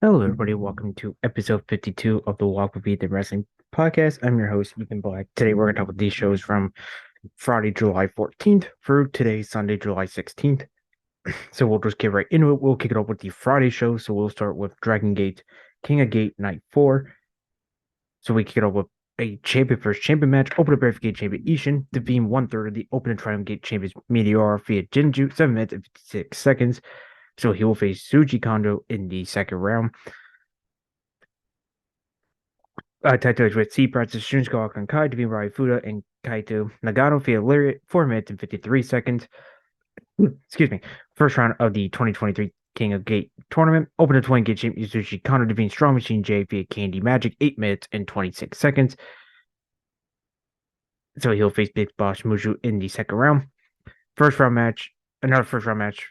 Hello, everybody. Welcome to episode 52 of the Walk with Ethan Wrestling Podcast. I'm your host, Ethan Black. Today, we're going to talk about these shows from Friday, July 14th through today, Sunday, July 16th. So, we'll just get right into it. We'll kick it off with the Friday show. So, we'll start with Dragon Gate, King of Gate, Night 4. So, we kick it off with a champion versus champion match. Open up Gate champion Ishin, defeating one-third of the Open and Triumph Gate champions Meteor via Jinju, 7 minutes and 56 seconds. So, he will face Suji Kondo in the second round. Taito with C practice Shunsuke Akankai, defeating Rai Fuda and Kaito Nagano via Lariat, 4 minutes and 53 seconds. Excuse me. First round of the 2023 King of Gate tournament. Open to 20 Gate champ Yasushi Kano defeating Strong Machine J via Candy Magic, 8 minutes and 26 seconds. So he'll face Big Boss Mushu in the second round. Another first round match.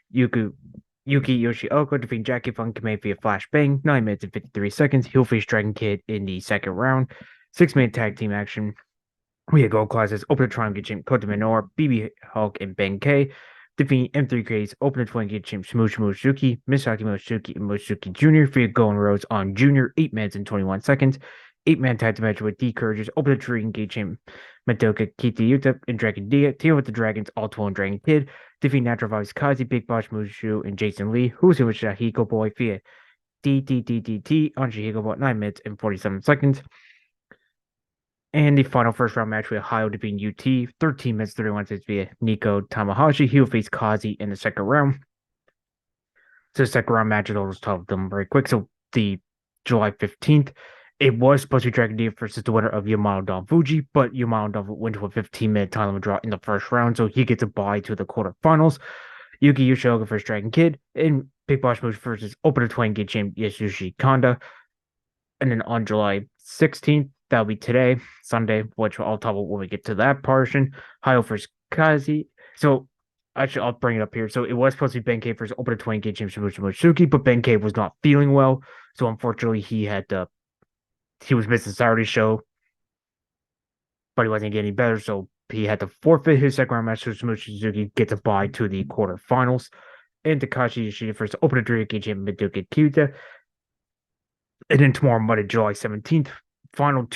Yuki Yoshioka defeating Jackie Funkame via Flash Bang, 9 minutes and 53 seconds. He'll face Dragon Kid in the second round. 6-minute tag team action. We have gold classes, Open to Triumph Gate champ Kota Minoru, BB Hulk, and Ben K. Defeating M3K's Open to 20 Gate champ Shmush Mochizuki, Misaki Mochizuki, and Mochizuki Jr. via Golden Rose on Junior, 8 minutes and 21 seconds. 8-man tag team match with D Courageous, Open to Dragon Gate champ Madoka Kitayuta and Dragon Dia, team with the Dragons, Alto and Dragon Kid, defeating Natural Vibes Kazi, Big Boss Mushu, and Jason Lee, who's in with Shahiko Boy via DDDDT on Shahiko Boy, 9 minutes and 47 seconds. And the final first round match with Ohio defeating UT, 13 minutes, 31 seconds via Nico Tamahashi. He will face Kazi in the second round. So the second round match, I'll just talk them very quick. So the July 15th, it was supposed to be Dragon Dia versus the winner of Yamano Don Fuji, but Yamano Don went to a 15-minute time limit draw in the first round, so he gets a bye to the quarterfinals. Yuki Yoshioka versus Dragon Kid, and Big Boss Moose versus Open to 20 Gate champ Yasushi Kanda. And then on July 16th, that'll be today, Sunday, which I'll talk about when we get to that portion. Hayo versus Kazi. So actually, I'll bring it up here. So it was supposed to be Benkei versus Open to 20 Gate champ Shibuya Mochizuki, but Benkei was not feeling well. So unfortunately, he was missing Saturday's show, but he wasn't getting better. So he had to forfeit his second round match. So Mochizuki gets a bye to the quarterfinals. And Takashi Yoshida versus Open to Gate champ Madoka Kyuta. And then tomorrow, Monday, July 17th, final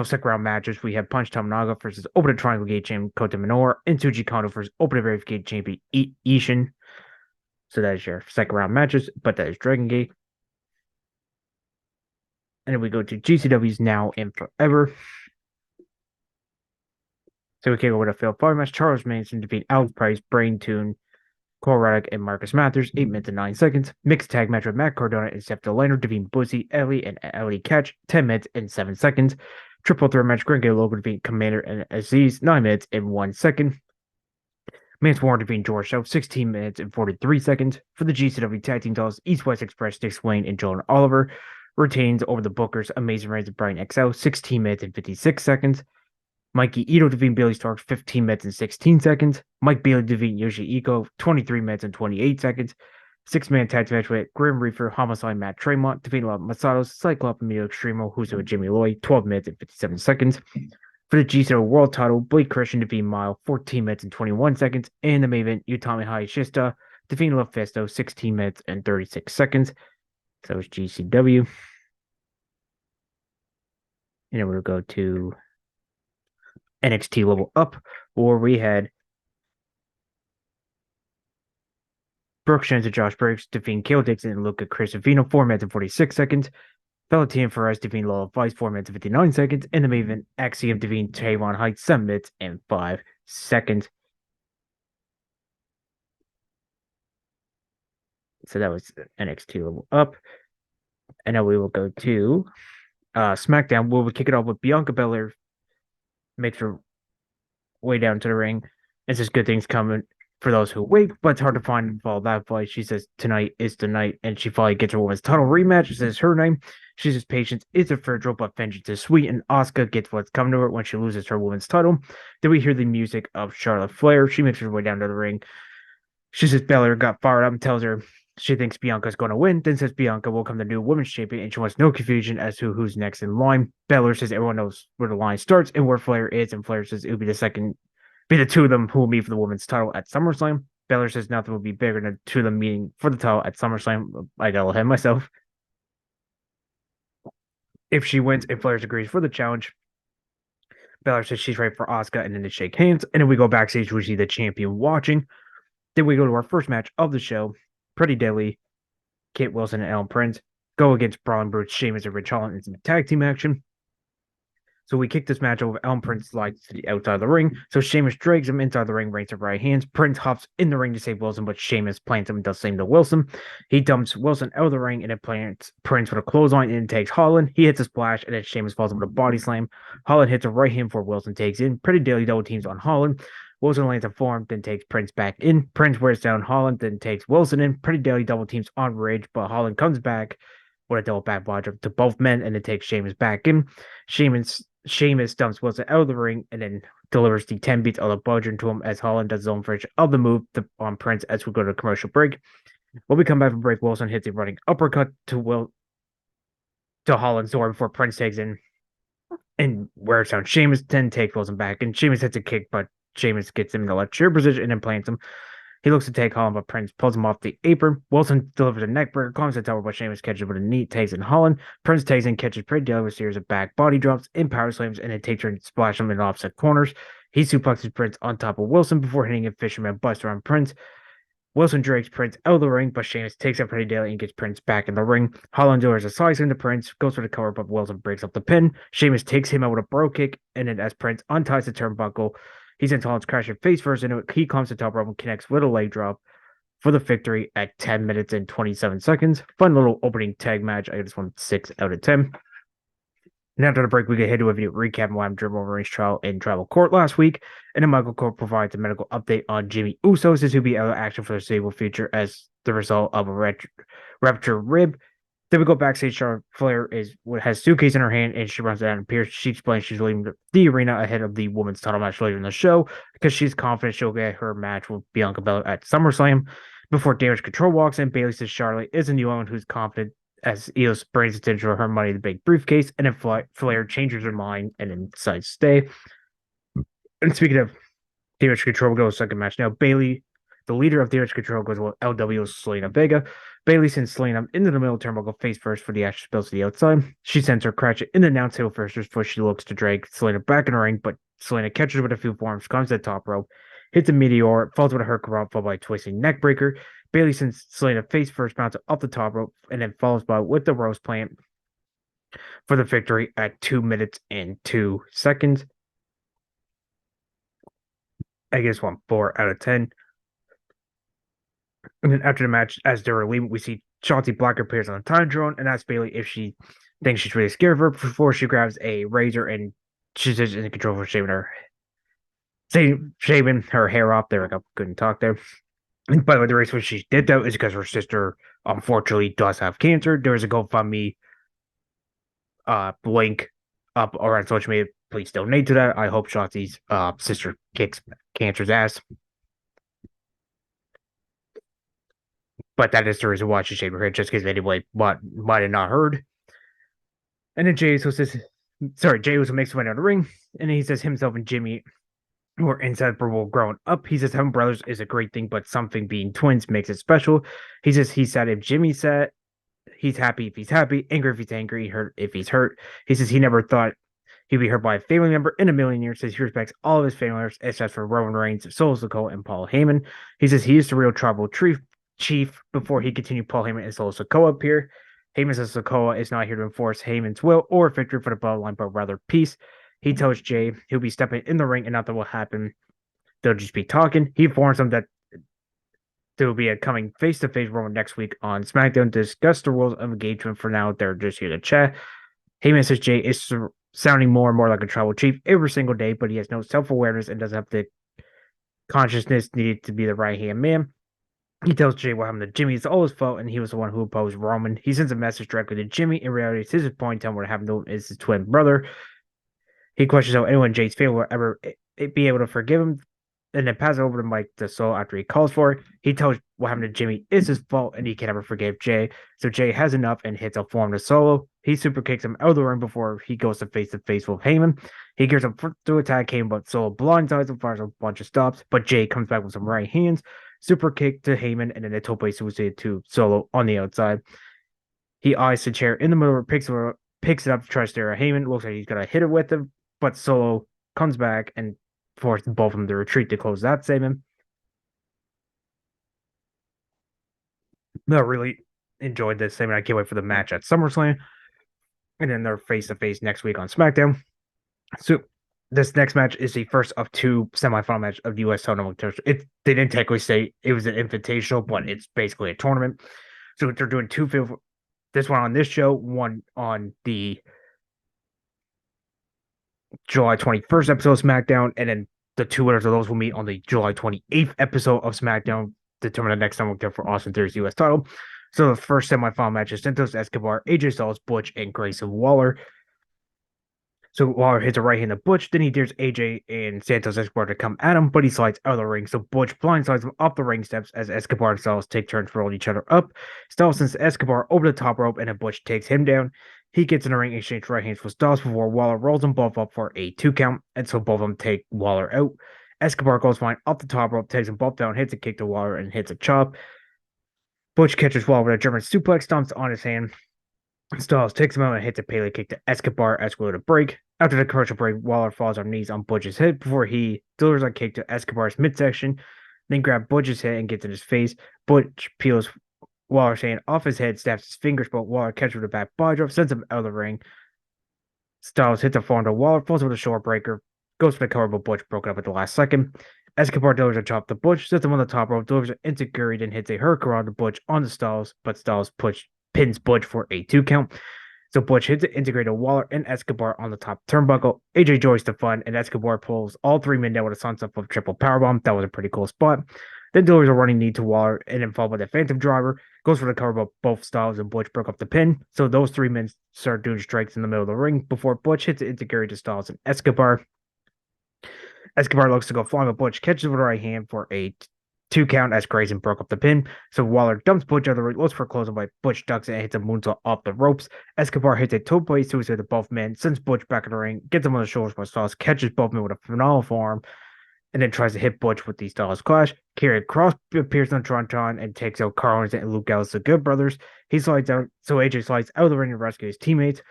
second round matches. We have Punch Tominaga versus Open Triangle Gate champ Kota Minoru and Tsuji Kondo versus Open Verification champion Ishin. So that is your second round matches, but that is Dragon Gate. And then we go to GCW's Now and Forever. So we can go with a failed five match. Charles Manson defeat Alex Price, Brain Tune, Cole Raddock, and Marcus Mathers, 8 minutes and 9 seconds. Mixed tag match with Matt Cardona and Seth Delano defeating Bussy, Ellie, and Ellie Catch, 10 minutes and 7 seconds. Triple threat match, Gringo Logan defeating Commander and Aziz, 9 minutes and 1 second. Mance Warren defeating George Show, 16 minutes and 43 seconds. For the GCW Tag Team titles, East West Express, Dick Swain, and Jordan Oliver retains over the Bookers, Amazing Reigns and Brian XL, 16 minutes and 56 seconds. Mikey Ito defeating Billy Starks, 15 minutes and 16 seconds. Mike Bailey defeating Yoshi Iko, 23 minutes and 28 seconds. 6-man tag team match with Grim Reaper, Homicide, Matt Tremont defeating Masato, Cyclops, Emilio Extremo, who's with Jimmy Lloyd, 12 minutes and 57 seconds. For the GCW World title, Blake Christian defeating Mile, 14 minutes and 21 seconds. And the main event, Utami Hayashishita defeating Lufisto, 16 minutes and 36 seconds. So it's GCW. And then we'll go to NXT Level Up, where we had Brooke Shields and Josh Briggs defeating Kale Dixon and Luca Crisafino, 4 minutes and 46 seconds. Valentina Perez defeating Lola Vice, 4 minutes and 59 seconds. And the main event, Axiom defeating Taiwan Heights, 7 minutes and 5 seconds. So that was NXT Level Up. And now we will go to SmackDown, where we kick it off with Bianca Belair makes her way down to the ring. It's just good things coming for those who wait, but it's hard to find all that fight. She says tonight is the night, and she finally gets her women's title rematch. She says her name. She says patience is a fragile, but vengeance is sweet, and Asuka gets what's coming to her when she loses her women's title. Then we hear the music of Charlotte Flair. She makes her way down to the ring. She says Belair got fired up and tells her she thinks Bianca's going to win, then says Bianca will become the new women's champion, and she wants no confusion as to who's next in line. Belair says everyone knows where the line starts and where Flair is, and Flair says it will be the two of them who will meet for the women's title at SummerSlam. Belair says nothing will be bigger than two of them meeting for the title at SummerSlam. I gotta ahead myself. If she wins and Flair agrees for the challenge, Balor says she's ready for Asuka, and then they shake hands. And then we go backstage. We see the champion watching. Then we go to our first match of the show. Pretty Deadly, Kit Wilson and Ellen Prince go against Brawling Brutes, Sheamus, and Rich Holland in some tag team action. So we kick this match over. Ellen Prince slides to the outside of the ring. So Sheamus drags him inside the ring, ranks of right hands. Prince hops in the ring to save Wilson, but Sheamus plants him and does the same to Wilson. He dumps Wilson out of the ring and then plants Prince with a clothesline and takes Holland. He hits a splash and then Sheamus falls him with a body slam. Holland hits a right hand before Wilson takes in. Pretty Daily double teams on Holland. Wilson lands a forearm, then takes Prince back in. Prince wears down Holland, then takes Wilson in. Pretty Daily double teams on Ridge, but Holland comes back with a double back body to both men and then takes Sheamus back in. Sheamus dumps Wilson out of the ring and then delivers the 10 beats of the bludgeon to him as Holland does his own version of the move on Prince as we go to a commercial break. When we come back from break, Wilson hits a running uppercut to Holland's door before Prince takes in and wears down Sheamus, then takes Wilson back. And Sheamus hits a kick, but Sheamus gets him in the left chair position and then plants him. He looks to take Holland, but Prince pulls him off the apron. Wilson delivers a neckbreaker, climbs the tower, but Sheamus catches with a knee, takes in Holland. Prince takes in, catches Pretty Daily with a series of back body drops and power slams, and then takes her and splash him in offset corners. He suplexes Prince on top of Wilson before hitting a fisherman buster on Prince. Wilson drags Prince out of the ring, but Sheamus takes out Pretty Daily and gets Prince back in the ring. Holland delivers a slice into Prince, goes for the cover, but Wilson breaks up the pin. Sheamus takes him out with a bro kick, and then as Prince unties the turnbuckle, he sends Holland's crashing face first into it. He climbs the top rope and connects with a leg drop for the victory at 10 minutes and 27 seconds. Fun little opening tag match. I just won 6 out of 10. And after the break, we get ahead to a video recap of what happened during Wolverine's trial in tribal court last week. And then Michael Cole provides a medical update on Jimmy Uso's to be out of action for the foreseeable future as the result of a ruptured rib. Then we go backstage. Charlotte Flair has a suitcase in her hand and she runs out and appears. She explains she's leaving the arena ahead of the women's title match later in the show because she's confident she'll get her match with Bianca Belair at SummerSlam. Before Damage Control walks in, Bayley says Charlotte is a new one who's confident as Io brings attention to her money in the big briefcase, and then Flair changes her mind and then decides to stay. And speaking of Damage Control, we'll go to the second match now. Bayley, the leader of Damage Control, goes with LW's Selena Vega. Bayley sends Selena into the middle of the turnbuckle face first for the action spills to the outside. She sends her Cratchit in the announce table first before she looks to drag Selena back in the ring, but Selena catches her with a few forearms, comes to the top rope, hits a meteor, falls with a Hurricane followed by a twisting neckbreaker. Bayley sends Selena face first, bounces up the top rope, and then follows by with the Rose Plant for the victory at 2 minutes and 2 seconds. I guess 4 out of 10. And then after the match, as they're leaving, we see Shotzi Blackheart appears on the time drone and asks Bayley if she thinks she's really scared of her before she grabs a razor and she's just in control for shaving her hair off. There we go. Couldn't talk there. And by the way, the reason she did that is because her sister unfortunately does have cancer. There is a GoFundMe link up around social media. Please donate to that. I hope Shotzi's sister kicks cancer's ass. But that is the reason why she shaved her head, just because anybody might have not heard. And then Jey Uso makes his way down the ring, and he says himself and Jimmy were inseparable growing up. He says having brothers is a great thing, but something being twins makes it special. He says he's sad if Jimmy's sad, he's happy if he's happy, angry if he's angry, hurt if he's hurt. He says he never thought he'd be hurt by a family member in a million years. Says he respects all of his family members except for Roman Reigns, Solo Sikoa, and Paul Heyman. He says he is the real tribal chief before he continued Paul Heyman and Solo Sikoa up here. Heyman says Sikoa is not here to enforce Heyman's will or victory for the bloodline, but rather peace. He tells Jey he'll be stepping in the ring and nothing will happen. They'll just be talking. He informs him that there will be a coming face-to-face Roman next week on SmackDown to discuss the rules of engagement. For now, they're just here to chat. Heyman says Jey is sounding more and more like a tribal chief every single day, but he has no self-awareness and doesn't have the consciousness needed to be the right-hand man. He tells Jey what happened to Jimmy is all his fault, and he was the one who opposed Roman. He sends a message directly to Jimmy. In reality, it's his point telling what happened to him is his twin brother. He questions how anyone in Jey's family will ever be able to forgive him, and then passes over to Mike the Soul after he calls for it. He tells what happened to Jimmy is his fault, and he can never forgive Jey. So Jey has enough and hits a form to Solo. He super kicks him out of the ring before he goes to face with Heyman. He gears up to attack Heyman, but Solo blindsides and fires a bunch of stops. But Jey comes back with some right hands, super kick to Heyman, and then a tope suicide to Solo on the outside. He eyes the chair in the middle, picks it picks it up to try to stare at Heyman. Looks like he's gonna hit it with him, but Solo comes back and forces both of them to retreat to close that segment. I really enjoyed this segment. I can't wait for the match at SummerSlam. And then they're face to face next week on SmackDown. So this next match is the first of two semifinal match of the U.S. tournament. They didn't technically say it was an invitational, but it's basically a tournament. So they're doing this one on this show, one on the July 21st episode of SmackDown, and then the two winners of those will meet on the July 28th episode of SmackDown, determine the next time we're for Austin Theory's U.S. title. So the first semifinal match is Santos Escobar, AJ Styles, Butch, and Grayson Waller. So Waller hits a right hand to Butch, then he dares AJ and Santos Escobar to come at him, but he slides out of the ring. So Butch blindsides him up the ring steps as Escobar and Styles take turns rolling each other up. Styles sends Escobar over the top rope, and then Butch takes him down. He gets in the ring, exchange right hands with Styles before Waller rolls them both up for a 2 count, and so both of them take Waller out. Escobar goes flying up the top rope, takes them both down, hits a kick to Waller, and hits a chop. Butch catches Waller with a German suplex, stomps on his hand. Styles takes him out and hits a Pele kick to Escobar as we go to break. After the commercial break, Waller falls on knees on Butch's head before he delivers a kick to Escobar's midsection, then grabs Butch's head and gets in his face. Butch peels Waller's hand off his head, snaps his fingers, but Waller catches with a back body drop, sends him out of the ring. Styles hits a forearm to Waller, falls with a short breaker, goes for the cover, but Butch broke it up at the last second. Escobar delivers a chop to Butch, sets him on the top rope, delivers an insecurity, then hits a hurricane to Butch on the Styles, but Styles pins Butch for a 2 count. So Butch hits it, integrated Waller and Escobar on the top turnbuckle. AJ joins the fun, and Escobar pulls all three men down with a sunset of triple powerbomb. That was a pretty cool spot. Then delivers a running knee to Waller, and then followed by the Phantom Driver. Goes for the cover, but both Styles and Butch broke up the pin. So those three men start doing strikes in the middle of the ring before Butch hits it, integrated to Styles and Escobar. Escobar looks to go flying, but Butch catches with the right hand for a 2 count as Grayson broke up the pin. So Waller dumps Butch out of the ring, looks for a closing, but Butch ducks and hits a moonsault off the ropes. Escobar hits a toe-plate suicide to both men, sends Butch back in the ring, gets him on the shoulders, but Styles catches both men with a phenomenal forearm, and then tries to hit Butch with the Styles Clash. Karrion Kross appears on Tronton and takes out Carl and Luke Gallows, the Good Brothers. He slides out, so AJ slides out of the ring and rescues his teammates.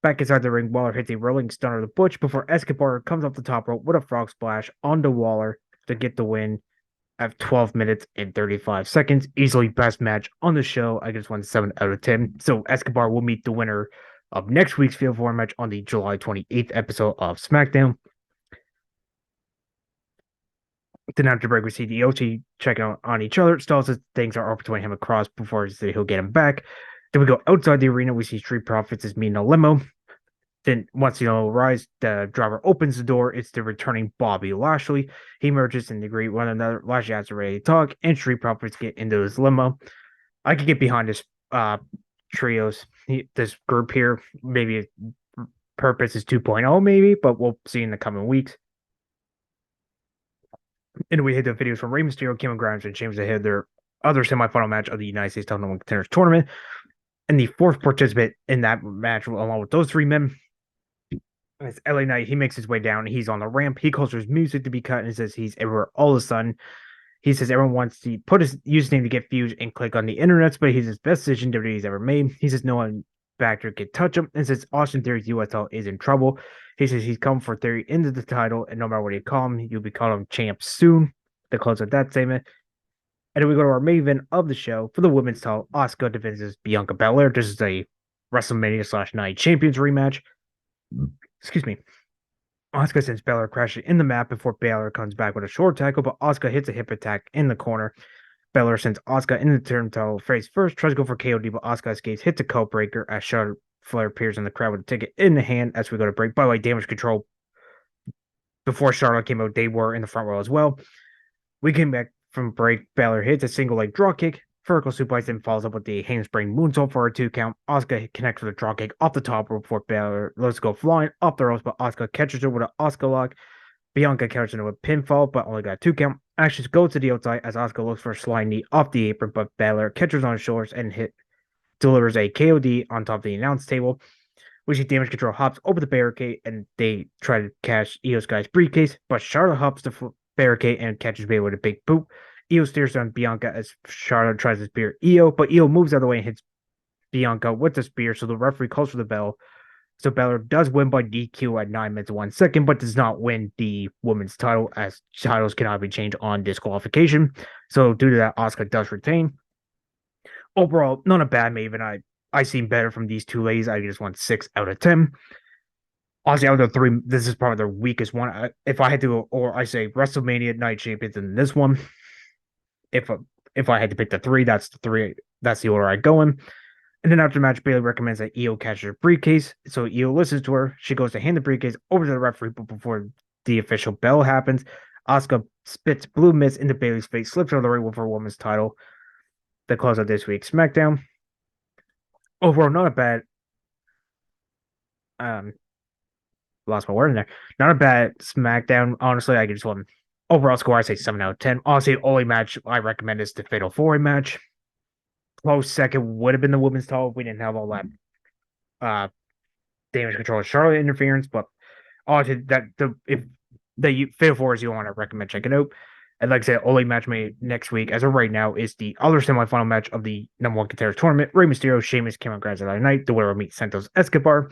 Back inside the ring, Waller hits a rolling stunner to Butch before Escobar comes off the top rope with a frog splash onto Waller to get the win at 12 minutes and 35 seconds. Easily best match on the show. I just won 7 out of 10. So Escobar will meet the winner of next week's Fatal 4 match on the July 28th episode of SmackDown. Then after break, we see the OT checking out on each other. Styles says things are up between him and Kross before he says he'll get him back. Then we go outside the arena. We see Street Profits is meeting a limo. Then once the limo arrives, the driver opens the door. It's the returning Bobby Lashley. He merges and agree one another. Lashley has a ready to talk, and Street Profits get into his limo. I could get behind this this group here. Maybe Purpose is 2.0, maybe, but we'll see in the coming weeks. And we hit the videos from Rey Mysterio, Cameron Grimes, and James ahead their other semifinal match of the United States Title Contenders Tournament. And the fourth participant in that match, along with those three men, it's LA Knight. He makes his way down. He's on the ramp. He calls for his music to be cut and says he's everywhere all of a sudden. He says everyone wants to put his username to get views and click on the internet, but he's his best decision that he's ever made. He says no one back there can touch him, and says Austin Theory's US title is in trouble. He says he's come for Theory into the title, and no matter what you call him, you'll be calling him champ soon. The close of that statement. And then we go to our main event of the show for the women's title. Asuka defends Bianca Belair. This is a WrestleMania /Night Champions rematch. Excuse me. Asuka sends Belair crashing in the mat before Belair comes back with a short tackle, but Asuka hits a hip attack in the corner. Belair sends Asuka in the turnbuckle face first, tries to go for KOD, but Asuka escapes, hits a coat breaker as Charlotte Flair appears in the crowd with a ticket in the hand as we go to break. By the way, Damage Control, before Charlotte came out, they were in the front row as well. We came back from break. Belair hits a single leg draw kick, vertical suplex, and follows up with the handspring moonsault for a 2 count. Asuka connects with a draw kick off the top rope before Belair lets go flying off the ropes, but Asuka catches her with an Asuka lock. Bianca catches her with a pinfall, but only got a 2 count. Ashes go to the outside as Asuka looks for a slide knee off the apron, but Belair catches on his shoulders and delivers a KOD on top of the announce table. We see Damage Control hops over the barricade, and they try to cash Io Sky's briefcase, but Charlotte hops the barricade and catches Bayley with a big boot. Io steers on Bianca as Charlotte tries to spear Io, but Io moves out of the way and hits Bianca with the spear, so the referee calls for the bell. So Balor does win by DQ at 9 minutes 1 second, but does not win the women's title, as titles cannot be changed on disqualification. So due to that, Asuka does retain. Overall, not a bad Maven. I seen better from these two ladies. I just went 6 out of 10. Honestly, out of the three, this is probably their weakest one. If I had to, or I say WrestleMania Night Champions in this one, if if I had to pick the three, that's the three. That's the order I go in. And then after the match, Bayley recommends that Io catches her briefcase. So Io listens to her. She goes to hand the briefcase over to the referee, but before the official bell happens, Asuka spits blue mist into Bayley's face, slips out of the ring with her women's title. The close of this week's SmackDown. Overall, not a bad. Lost my word in there. Not a bad SmackDown. Honestly, I just want overall score. I say 7 out of 10. Honestly, the only match I recommend is the Fatal 4 match. Close second would have been the women's title if we didn't have all that damage control Charlotte interference. But honestly, if the Fatal 4 is you want to recommend, check it out. And like I said, only match made next week, as of right now, is the other semifinal match of the number one contenders tournament. Rey Mysterio, Sheamus, Cameron Grimes the other night. The winner will meet Santos Escobar.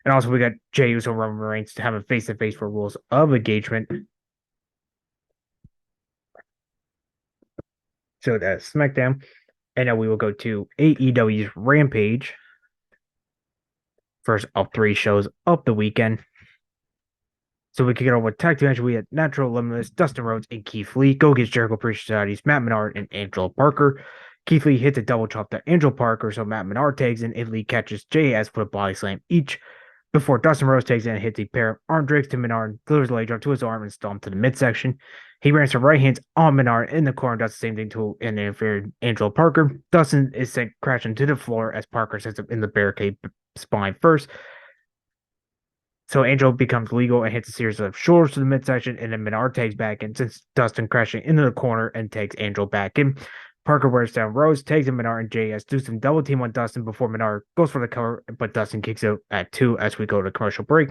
And also, we got Jey Uso, Roman Reigns to have a face-to-face for rules of engagement. So that's SmackDown. And now we will go to AEW's Rampage. First of 3 shows of the weekend. So we kick it over with tag team match. We had Natural Limitless, Dustin Rhodes, and Keith Lee go against Jericho Appreciation Society's Matt Menard and Angelo Parker. Keith Lee hits a double chop to Angelo Parker, so Matt Menard tags in, and Lee catches JS with a body slam each before Dustin Rhodes takes in and hits a pair of arm drags to Menard, delivers a leg drop to his arm and stomp to the midsection. He ran some right hands on Menard in the corner, does the same thing to an interfered Angelo Parker. Dustin is sent crashing to the floor as Parker sets up in the barricade spine first. So Angel becomes legal and hits a series of shoulders to the midsection, and then Menard takes back in, since Dustin crashing into the corner and takes Angel back in. Parker wears down Rose, takes in Menard and JS, do some double team on Dustin before Menard goes for the cover, but Dustin kicks out at 2 as we go to commercial break.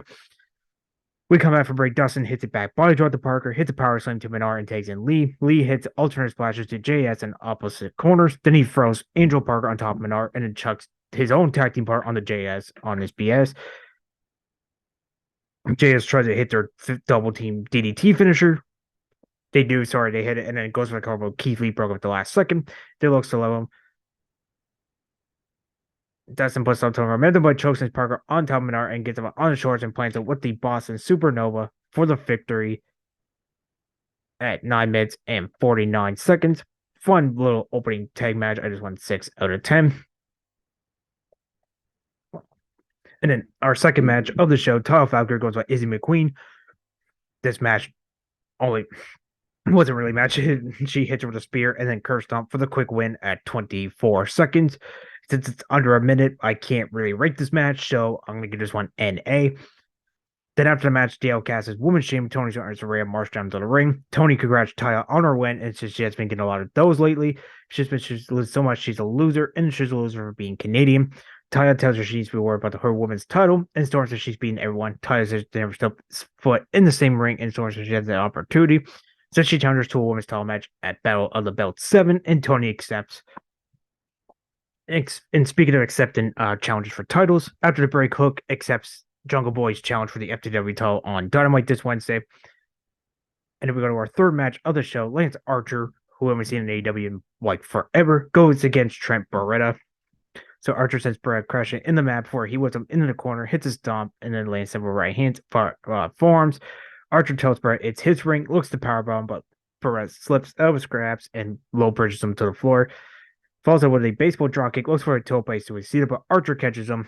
We come back from break. Dustin hits it back, body drop to Parker, hits a power slam to Menard and takes in Lee. Lee hits alternate splashes to JS in opposite corners. Then he throws Angel Parker on top of Menard and then chucks his own tag team part on the JS on his BS. JS tries to hit their double team DDT finisher. They do, sorry, they hit it, and then it goes for the cover. Keith Lee broke up at the last second. They look to level him. Dustin puts up to momentum, but chokes his Parker on top of Menard and gets him on the shorts and plants it with the Boston Supernova for the victory at 9 minutes and 49 seconds. Fun little opening tag match. I just went 6 out of 10. And then our second match of the show, Tyler Falconer goes by Izzy McQueen. This match only wasn't really a match. She hits her with a spear and then curb stomp for the quick win at 24 seconds. Since it's under a minute, I can't really rate this match, so I'm going to give this one NA. Then after the match, DL Cass's women's champion, Tony Saraya, marched down to the ring. Tony congrats Taya on her win, and since she has been getting a lot of those lately, she's so much she's a loser, and she's a loser for being Canadian. Taya tells her she needs to be worried about her women's title, and Storm says she's beaten everyone. Taya says they never stepped foot in the same ring, and Storm says she has the opportunity. So she challenges to a women's title match at Battle of the Belt 7, and Tony accepts. And speaking of accepting challenges for titles, after the break, Hook accepts Jungle Boy's challenge for the FTW title on Dynamite this Wednesday. And then we go to our third match of the show. Lance Archer, who we haven't seen in AEW in like forever, goes against Trent Beretta. So Archer sends Beretta crashing in the mat before he whips him into the corner, hits a stomp, and then lands several right hands, forearms. Archer tells Beretta it's his ring, looks to powerbomb, but Beretta slips out of scraps and low bridges him to the floor. Falls out with a baseball dropkick, looks for a toe place to his seat, but Archer catches him.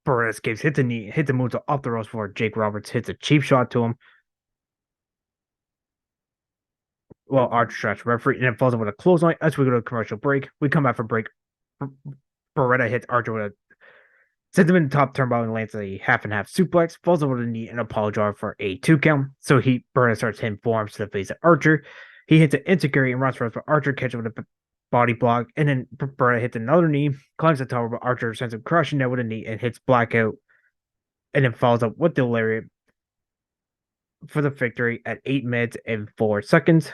Beretta escapes, hits a knee, hits a moonsault off the ropes before Jake Roberts hits a cheap shot to him. Well, Archer tries to referee and then falls out with a clothesline as we go to a commercial break. We come back from break. Beretta hits Archer with a sends him in the top turnbuckle and lands a half and half suplex, falls over the knee and apologizes for a 2 count. So Beretta starts hitting forearms to the face of Archer. He hits an insecurity and runs for Archer, catches with a body block, and then Beretta hits another knee, climbs the tower, but Archer sends him crushing down with a knee and hits Blackout, and then follows up with the lariat for the victory at 8 minutes and 4 seconds.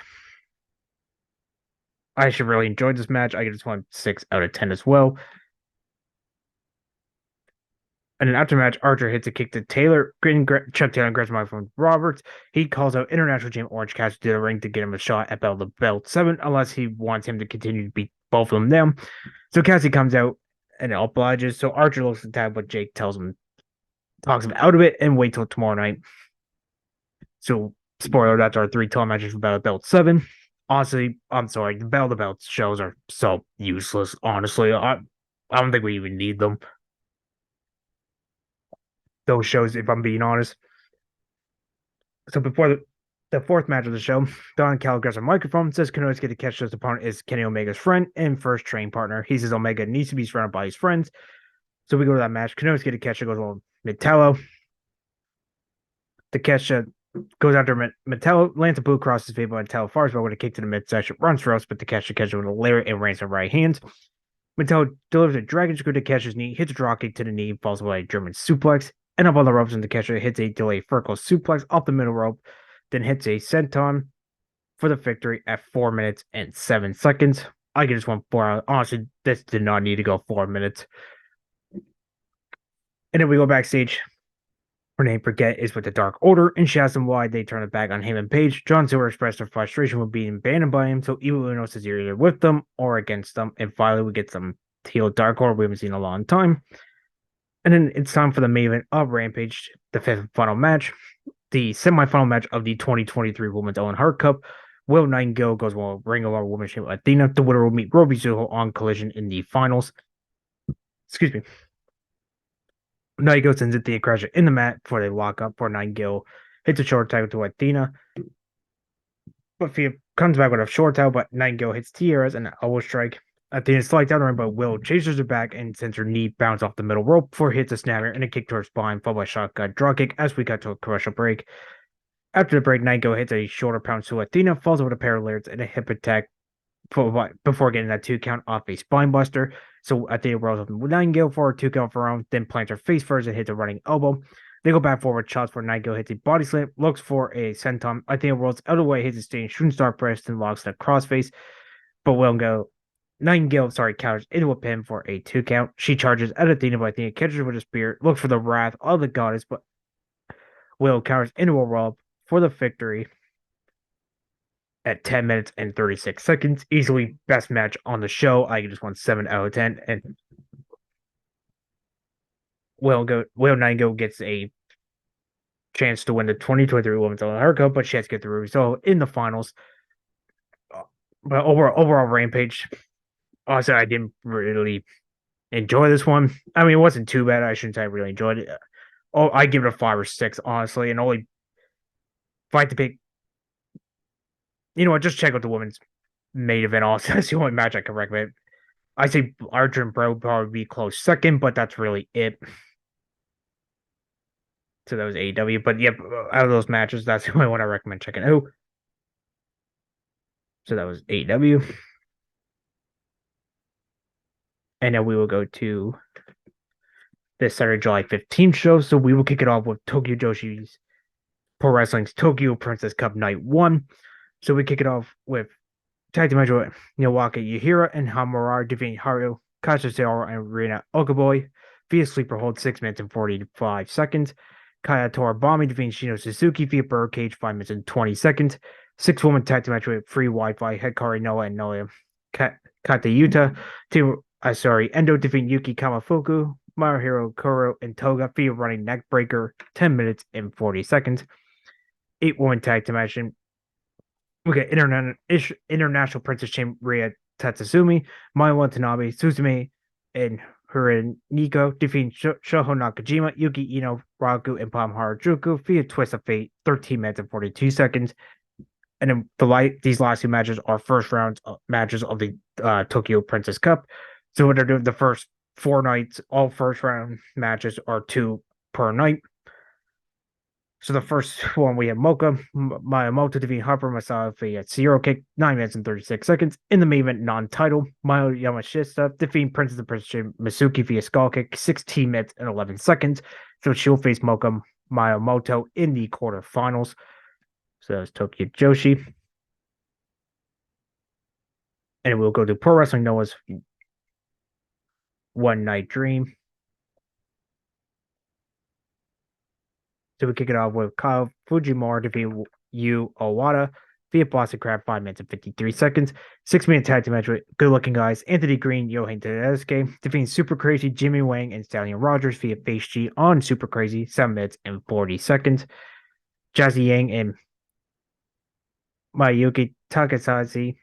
I actually really enjoyed this match. I just went 6 out of 10 as well. And then after the match, Archer hits a kick to Taylor. Chuck Taylor grabs the microphone from Roberts. He calls out International Champ Orange Cassidy to the ring to get him a shot at Belt 7, unless he wants him to continue to beat both of them down. So Cassidy comes out and obliges. So Archer looks at that, but Jake talks him out of it and wait till tomorrow night. So, spoiler, that's our 3 title matches for Belt 7. Honestly, I'm sorry, the Belt shows are so useless, honestly. I don't think we even need them. Those shows, if I'm being honest. So before the fourth match of the show, Don Cal grabs a microphone, says Konosuke Takeshi's opponent is Kenny Omega's friend and first train partner. He says Omega needs to be surrounded by his friends. So we go to that match. Konosuke Takeshi goes on Metallo. Takeshi goes after Metallo, lands a boot across his face, but Metallo fires but with a kick to the midsection, runs for us, but Takeshi catches with a lariat and ranks on right hand. Metallo delivers a dragon screw to Takeshi's knee, hits a drop kick to the knee, falls away a German suplex, and up on the ropes, and Takeshi hits a delayed vertical suplex off the middle rope, then hits a senton for the victory at 4 minutes and 7 seconds. I could just want 4 hours. Honestly, this did not need to go 4 minutes. And then we go backstage. Her name, Forget, is with the Dark Order, and she asks them why they turn it back on Heyman Page. John Silver expressed their frustration with being abandoned by him, so Evil Uno says you're either with them or against them. And finally, we get some heel Dark Order we haven't seen in a long time. And then it's time for the main event of Rampage, the 5th and final match, the semifinal match of the 2023 Women's Owen Hart Cup. Will Nightingale goes well, Ring of Honor Women's Champion Athena. The winner will meet Roby Soho on Collision in the finals. Excuse me. Nightingale sends Athena Crusher in the mat before they lock up for Nightingale. Hits a short tackle to Athena. But Fia comes back with a short tackle, but Nightingale hits Tiaras and an elbow strike. Athena slides down the ring, but Will chases her back and sends her knee bounce off the middle rope before it hits a snapper and a kick to her spine, followed by a shotgun draw kick as we got to a commercial break. After the break, Nightingale hits a shoulder pound to Athena, falls over the pair of lariats and a hip attack before getting that 2 count off a spine buster. So Athena rolls up Nightingale for a 2 count for her own, then plants her face first and hits a running elbow. They go back forward shots where Nightingale hits a body slam, looks for a senton. Athena rolls out of the way, hits a standing shooting star press, then locks in a crossface. But Nightingale counters into a pin for a 2 count. She charges at Athena, but Athena catches her with a spear, looks for the wrath of the goddess, but Will counters into a roll for the victory at 10 minutes and 36 seconds. Easily best match on the show. I just won 7 out of 10. And Will Nightingale gets a chance to win the 2023 Women's Hart Cup, but she has to get through. So in the finals, but overall Rampage, also I didn't really enjoy this one. I mean, it wasn't too bad. I shouldn't say I really enjoyed it. Oh, I give it a 5 or 6, honestly, and only if I had to pick, you know what, just check out the women's main event. Also, that's the only match I can recommend. I say Archer and Bro probably be close second, but that's really it. So that was AEW. But yep, out of those matches, that's the only one I recommend checking out. So that was AEW. And then we will go to this Saturday, July 15th show. So we will kick it off with Tokyo Joshi's Pro Wrestling's Tokyo Princess Cup Night 1. So we kick it off with tag team match with Milwaukee Yahira and Hamura defeating Haru, Kazuchika, and Rina Okaboy via sleeper hold 6 minutes and 45 seconds. Kaya Torabami defeating Shino Suzuki via birdcage 5 minutes and 20 seconds. 6-woman tag team match with free Wi-Fi, Hikari Noah and Noah Katayuta. Endo defeating Yuki Kamafuku, Maruhiro Kuro, and Toga via running neck breaker 10 minutes and 40 seconds. 8-woman tag team match. We get International Princess Champ Rhea Tatsumi, Maya Watanabe, Suzume, and Hironiko defeating Shoho Nakajima, Yuki Ino, Ragu, and Pam Harajuku via Twist of Fate, 13 minutes and 42 seconds. And then these last 2 matches are first round matches of the Tokyo Princess Cup. So what they're doing, the first 4 nights, all first round matches are 2 per night. So the first one, we have Mocha Miyamoto defeating Harper Masawa via Zero Kick, 9 minutes and 36 seconds. In the main event, non-title, Mayu Yamashita defeating Princess of Princess Masuki via Skull Kick, 16 minutes and 11 seconds. So she'll face Mocha Miyamoto in the quarterfinals. So that's Tokyo Joshi. And we'll go to Pro Wrestling Noah's One Night Dream. So we kick it off with Kyle Fujimura defeating Yu Owada via Boston Crab, 5 minutes and 53 seconds. 6 minute tag team match with good looking guys Anthony Green, Johan Tedeschi defeating Super Crazy, Jimmy Wang, and Stallion Rogers via Face G on Super Crazy, 7 minutes and 40 seconds. Jazzy Yang and Mayuki Takasashi,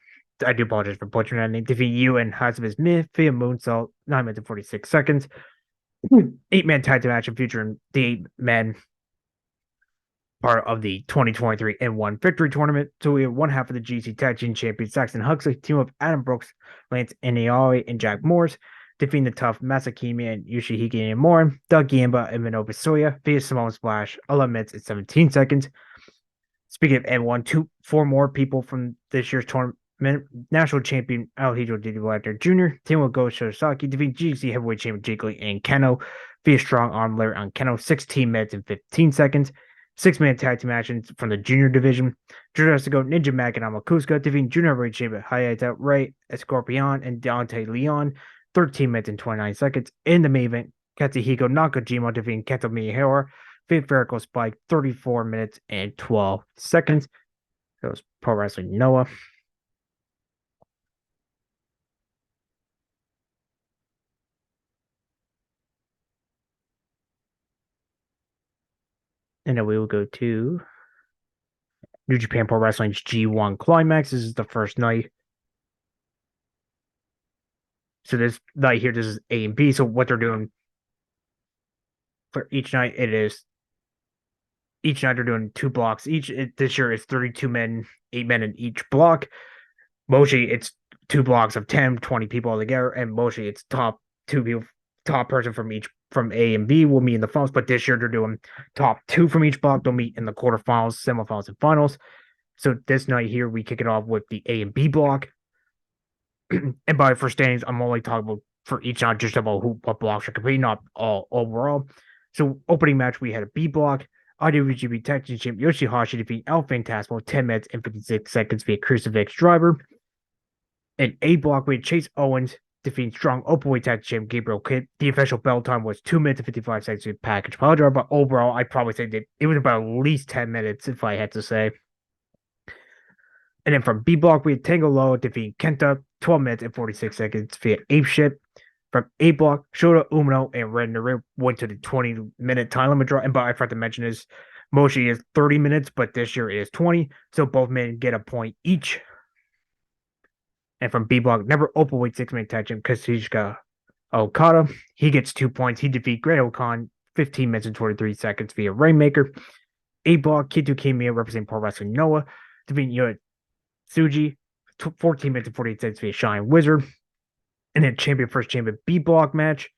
I do apologize for butchering that name, defeat Yu and Hazabis Myth via Moonsault, 9 minutes and 46 seconds. 8-man tag team match featuring the 8-man part of the 2023 N1 Victory Tournament. So we have one half of the GC Tag Team Champions, Saxon Huxley, team of Adam Brooks, Lance Iniawi, and Jack Morris, defeating the tough Masakimi and Yoshihiki Nomura, Doug Gamba, and Minobu Soya via Simone Splash, 11 minutes and 17 seconds. Speaking of N1, four more people from this year's tournament. National champion Alhijo Didi Jr., team with Go Shosaki, defeating GC heavyweight champion Jake Lee and Keno via strong arm layer on Keno, 16 minutes and 15 seconds. 6-man tag team actions from the junior division. Jurassic Ninja Mac and Amakuska defeating junior heavyweight champion Hayata Ray, Escorpion, and Dante Leon, 13 minutes and 29 seconds. In the main event, Katsuhiko Nakajima defeating Keto Miyahara, via Vertical Spike, 34 minutes and 12 seconds. That was Pro Wrestling Noah. And then we will go to New Japan Pro Wrestling's G1 Climax. This is the first night. So this night here, this is A and B. So what they're doing for each night, each night they're doing 2 blocks. This year is 32 men, 8 men in each block. Mostly it's 2 blocks of 10, 20 people together, and mostly it's top 2 people, top person from A and B will meet in the finals. But this year they're doing top 2 from each block. They'll meet in the quarterfinals, semifinals, and finals. So this night here, we kick it off with the A and B block. And by for standings, I'm only talking about for each, not just about what blocks are competing, not all overall. So opening match, we had a B block. IWGP Tag Team Champ Yoshihashi defeat El Phantasmo 10 minutes and 56 seconds via Crucifix Driver. In A block, we had Chase Owens defeating strong openweight tag champ Gabriel Kidd. The official bell time was 2 minutes and 55 seconds with package pile driver, but overall, I'd probably say that it was about at least 10 minutes, if I had to say. And then from B block, we had Tango Loa defeating Kenta, 12 minutes and 46 seconds via Ape Shit. From A block, Shota Umino and Red Naru went to the 20-minute time limit draw. And but I forgot to mention this, Moshi is 30 minutes, but this year it is 20. So both men get a point each. And from B block, never openweight 6-man tag team Kazuchika Okada. He gets 2 points. He defeats Great Okan 15 minutes and 23 seconds via Rainmaker. A block, Kitu Kimiya representing Pro Wrestling Noah defeating Yoda Tsuji 14 minutes and 48 seconds via Shine Wizard. And then first champion B block match.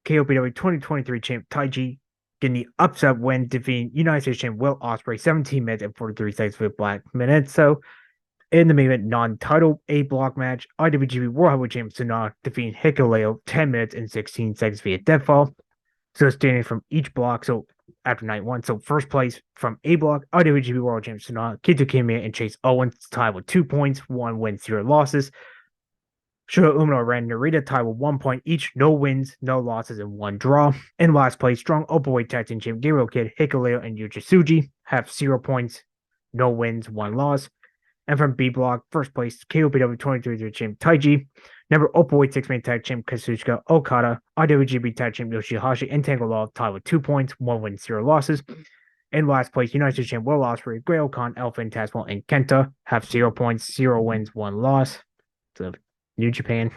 KOPW 2023 champ Taiji getting the upset win, defeating United States champ Will Ospreay 17 minutes and 43 seconds via Black Minute. So in the main event, non-title A block match, IWGP World Heavyweight Champ Sanada defeating Hikuleo 10 minutes and 16 seconds via deadfall. So standing from each block, so after night 1, so first place from A block, IWGP World Champ Sanada, Kito Kimiya, and Chase Owens tied with 2 points, 1 win, 0 losses. Shota Umino and Ren Narita tied with 1 point each, no wins, no losses, and 1 draw. In last place, strong openweight tag team champ Gabriel Kidd, Hikuleo, and Yuji Tsuji have 0 points, no wins, 1 loss. And from B block, first place, KOPW 23 champ Taiji, number openweight 6-man tag champ Kazuchika Okada, IWGP tag champ Yoshihashi, and Tango Law tied with 2 points, 1 win, 0 losses. In last place, United States champ Will Ospreay, Great Khan, El Phantasmo, and Kenta have 0 points, 0 wins, 1 loss. So New Japan.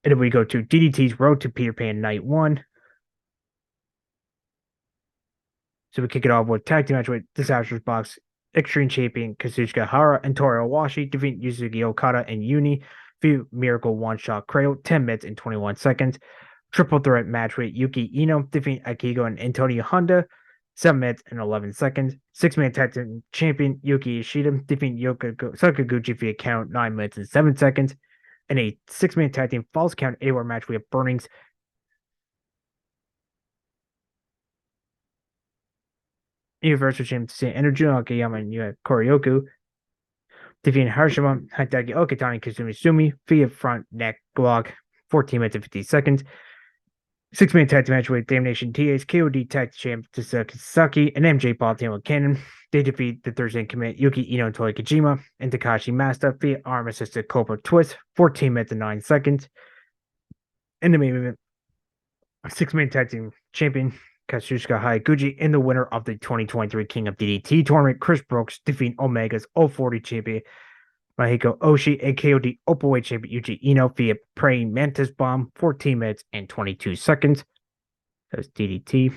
And then we go to DDT's Road to Peter Pan Night 1. So we kick it off with tag team match with Disastrous Box Extreme Champion Kazuchika Hara and Toru Owashi defeat Yusuke Okada and Uni via Miracle One-Shot Cradle 10 minutes and 21 seconds. Triple threat match with Yuki Ino defeat Akigo and Antonio Honda 7 minutes and 11 seconds. 6-man tag team champion Yuki Ishida defeat Sakaguchi via count 9 minutes and 7 seconds. And a 6-man tag team false count anywhere match, we have Burnings Universal Champion Energy Akiyama and Koryoku defeating Harashima, Hideki Okatani, Kazumi Sumi via front neck block 14 minutes and 50 seconds. 6-man tag team match with Damnation TA's KOD Tag Champ Tsuki Sasaki and MJ Paul Taylor Cannon. They defeat the Thursday commit Yuki Ino and Toy Kojima and Takashi Masta via arm assisted Cobra Twist, 14 minutes and 9 seconds. In the main event, 6-man tag team champion Katsushika Hayaguchi and the winner of the 2023 King of DDT tournament, Chris Brooks, defeating Omega's 040 champion Mahiko Oshii and KOD Openweight champion Yuji Ino via Praying Mantis Bomb, 14 minutes and 22 seconds. That was DDT.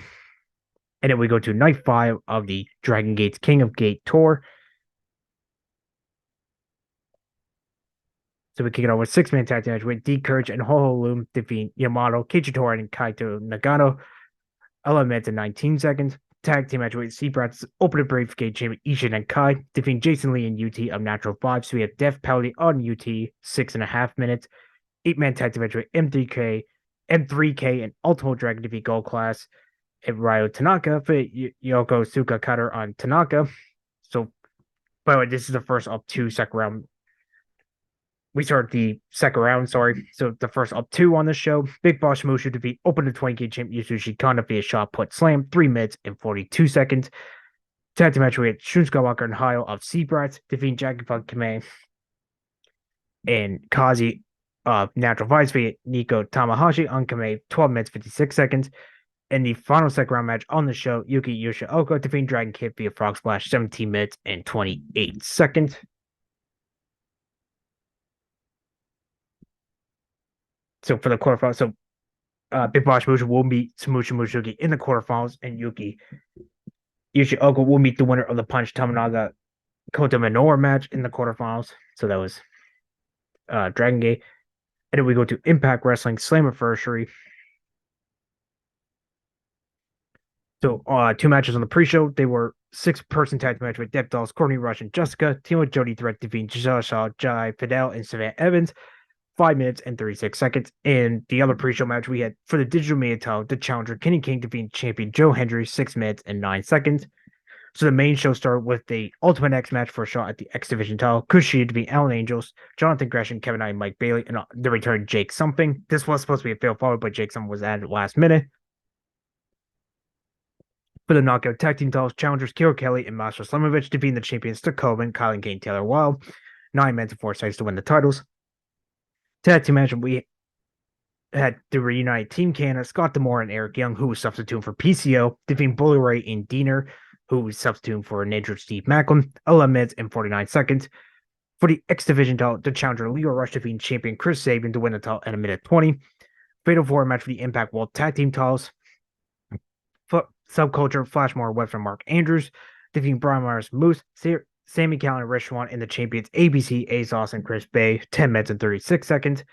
And then we go to night 5 of the Dragon Gate's King of Gate tour. So we kick it off with 6-man tag team match with D Courage and Ho Ho Lum defeating Yamato, Keiichi and Kaito Nagano. 11 minutes and 19 seconds. Tag team match with Seabrat's Open Brave Gate champion Ishin and Kai defeating Jason Lee and UT of Natural 5. So we have Death Penalty on UT, 6.5 minutes. 8-man tag team match with M3K and Ultimate Dragon defeat Gold Class and Ryo Tanaka for Yoko Suka Cutter on Tanaka. So, by the way, this is the first of 2 second round. We start the second round, sorry. So the first up 2 on the show. Big Boss Mushu defeat Open to 20K champ Yasushi Kanda via shot put slam, 3 minutes and 42 seconds. Tag team match we had Shunsuke Walker and Hayo of Seabrats defeating Jackie Funk Kame and Kazi of Natural Vice via Nico Tamahashi on Kame, 12 minutes 56 seconds. And the final second round match on the show, Yuki Yoshioka defeating Dragon Kid via Frog Splash, 17 minutes and 28 seconds. So for the quarterfinals, Big Boss Mushu will meet Samusha Mushugi in the quarterfinals, and Yuki Yoshioka will meet the winner of the Punch Tominaga Kota Minoura match in the quarterfinals. So that was Dragon Gate. And then we go to Impact Wrestling Slammiversary. So 2 matches on the pre-show. They were 6-person tag team match with Depp Dolls, Courtney Rush, and Jessica. Team with Jody Threat defeating Giselle Shaw, Jai Fidel, and Savannah Evans. 5 minutes and 36 seconds. And the other pre-show match we had for the Digital Media title, the challenger Kenny King defeating champion Joe Hendry, 6 minutes and 9 seconds. So the main show started with the Ultimate X match for a shot at the X Division title. Kushida defeating Alan Angels, Jonathan Gresham, Kevin I, Mike Bailey, and the return Jake Something. This was supposed to be a fail forward, but Jake Something was added last minute. For the knockout tag team titles, challengers Kiro Kelly and Master Slamovich defeating the champions Stakova, Kyle and Kane Taylor Wilde. 9 minutes and 4 seconds to win the titles. Tag team match, we had the reunited Team Canada, Scott D'Amore and Eric Young, who was substituting for PCO, defeating Bully Ray and Diener, who was substituting for an injured Steve Macklin, 11 minutes and 49 seconds. For the X Division title, the challenger Leo Rush defeating champion Chris Sabin to win the title at 1:20. Fatal 4 match for the Impact World Tag Team titles. Subculture, Flashmore Web from Mark Andrews, defeating Brian Myers Moose, Sammy Callan and Rich Swann, and the champions ABC, Azos, and Chris Bay, 10 minutes and 36 seconds.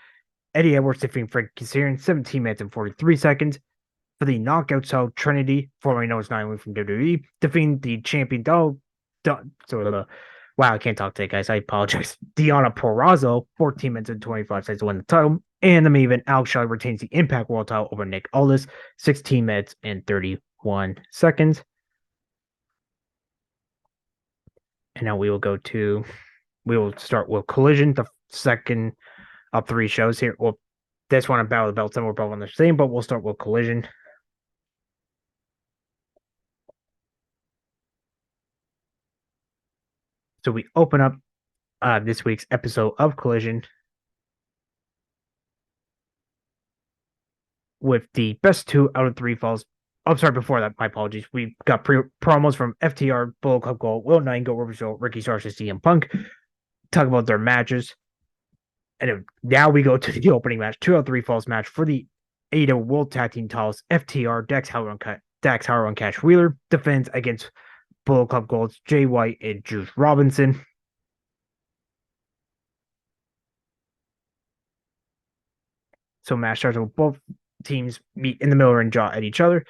Eddie Edwards defeating Frank Kazarian, 17 minutes and 43 seconds. For the knockout title, Trinity, formerly known as Nine from WWE, defeating the champion wow, I can't talk today, guys. I apologize. Deonna Purrazzo, 14 minutes and 25 seconds to win the title. And the main event, Alex Shelley retains the Impact World title over Nick Aldis, 16 minutes and 31 seconds. And now we will start with Collision, the second of 3 shows here. Well, this one and Battle of the Belts, and we're both on the same, but we'll start with Collision. So we open up this week's episode of Collision with the best 2 out of 3 falls. Oh, sorry, before that, my apologies. We got promos from FTR, Bullet Club Gold, Will Nightingale, Riverdale, Ricky Starks, and CM Punk. Talk about their matches. And now we go to the opening match, 2 out of 3 falls match for the ADA World Tag Team titles. FTR, Dax Howard and Cash Wheeler defends against Bullet Club Gold's Jay White and Juice Robinson. So match starts with both teams meet in the middle and jaw at each other.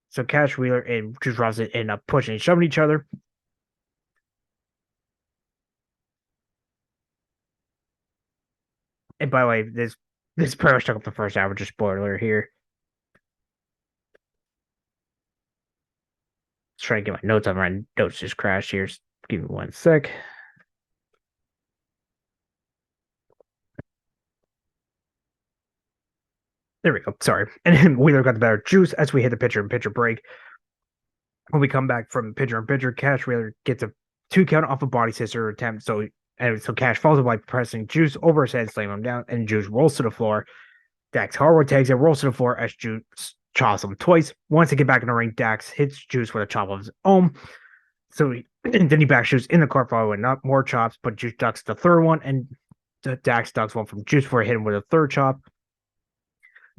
So Cash Wheeler and Juice Robinson end up pushing and shoving each other. And by the way, this pretty much took up the first hour, just spoiler here. Let's try to get my notes on. My notes just crashed here. Give me 1 sec. There we go. Sorry. And then Wheeler got the better juice as we hit the pitcher and pitcher break. When we come back from pitcher and pitcher, Cash Wheeler gets a 2 count off a body scissor attempt. So Cash falls by pressing Juice over his head, slamming him down, and Juice rolls to the floor. Dax Harwood takes it, rolls to the floor as Juice chops him twice. Once they get back in the ring, Dax hits Juice with a chop of his own. Then he back Juice in the car following up more chops, but Juice ducks the third one, and Dax ducks one from Juice before he hit him with a third chop.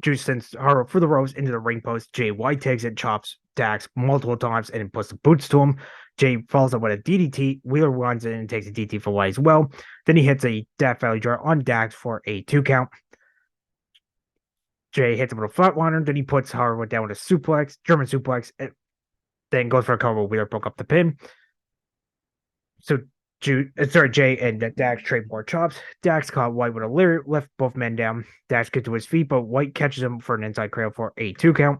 Juice sends Harwood for the ropes into the ring post. Jay White takes it, chops Dax multiple times, and then puts the boots to him. Jay follows up with a DDT. Wheeler runs in and takes a DDT for White as well. Then he hits a Death Valley Jar on Dax for a 2 count. Jay hits him with a flatliner. Then he puts Harwood down with a suplex, German suplex, and then goes for a cover. Wheeler broke up the pin. So Jay and Dax trade more chops. Dax caught White with a lariat, left both men down. Dax gets to his feet, but White catches him for an inside cradle for a 2 count.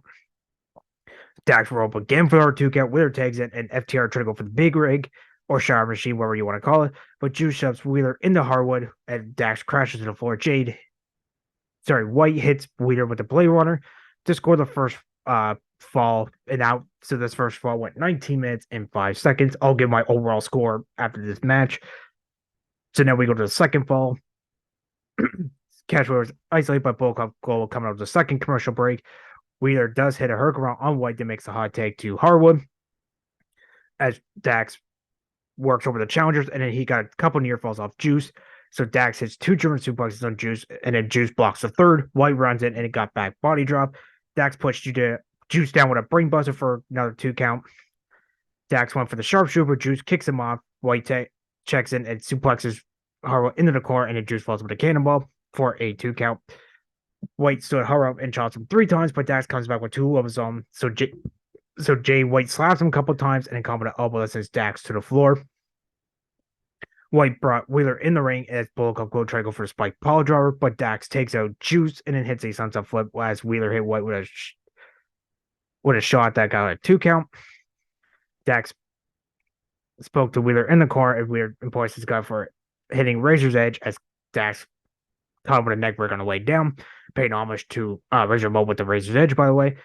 Dax roll up again for a 2 count. Wheeler tags it, and FTR try to go for the big rig or shower machine, whatever you want to call it. But Juice shoves Wheeler into Harwood, and Dax crashes to the floor. White hits Wheeler with the Blade Runner to score the first fall and out. So this first fall went 19 minutes and 5 seconds. I'll give my overall score after this match. So now we go to the second fall. Cash Wheeler was isolated by Bull Cup Gold coming out of the second commercial break. Wheeler does hit a hurricane on White that makes a hot tag to Harwood as Dax works over the challengers, and then he got a couple near falls off Juice. So Dax hits 2 German suplexes on Juice, and then Juice blocks the third. White runs in, and it got back body drop. Dax pushed Juice down with a brainbuster for another 2 count. Dax went for the sharpshooter. Juice kicks him off. White checks in and suplexes Harwood into the corner, and then Juice falls with a cannonball for a 2 count. White stood Harwood and chops him 3 times, but Dax comes back with 2 of his own. So Jay White slaps him a couple times and then combo to elbow that sends Dax to the floor. White brought Wheeler in the ring as Bullet Club Gold tried to go for a spike power driver, but Dax takes out Juice and then hits a sunset flip as Wheeler hit White with a shot that got a 2 count. Dax spoke to Wheeler in the car and Wheeler employs his guy for hitting Razor's Edge as Dax caught him with a neck break on the way down, paying homage to Razor Ramon with the Razor's Edge, by the way.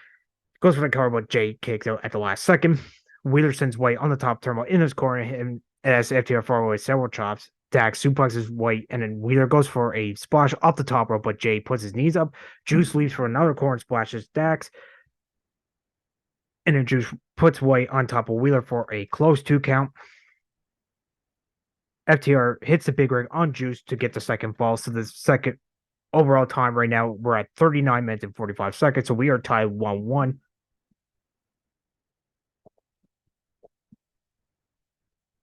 Goes for the cover, but Jay kicks out at the last second. Wheeler sends White on the top turnbuckle in his corner, and as FTR far away several chops, Dax suplexes White, and then Wheeler goes for a splash off the top rope, but Jay puts his knees up. Juice leaves for another corner and splashes Dax, and then Juice puts White on top of Wheeler for a close 2 count. FTR hits the big rig on Juice to get the second fall. So the second overall time right now, we're at 39 minutes and 45 seconds. So we are tied 1-1.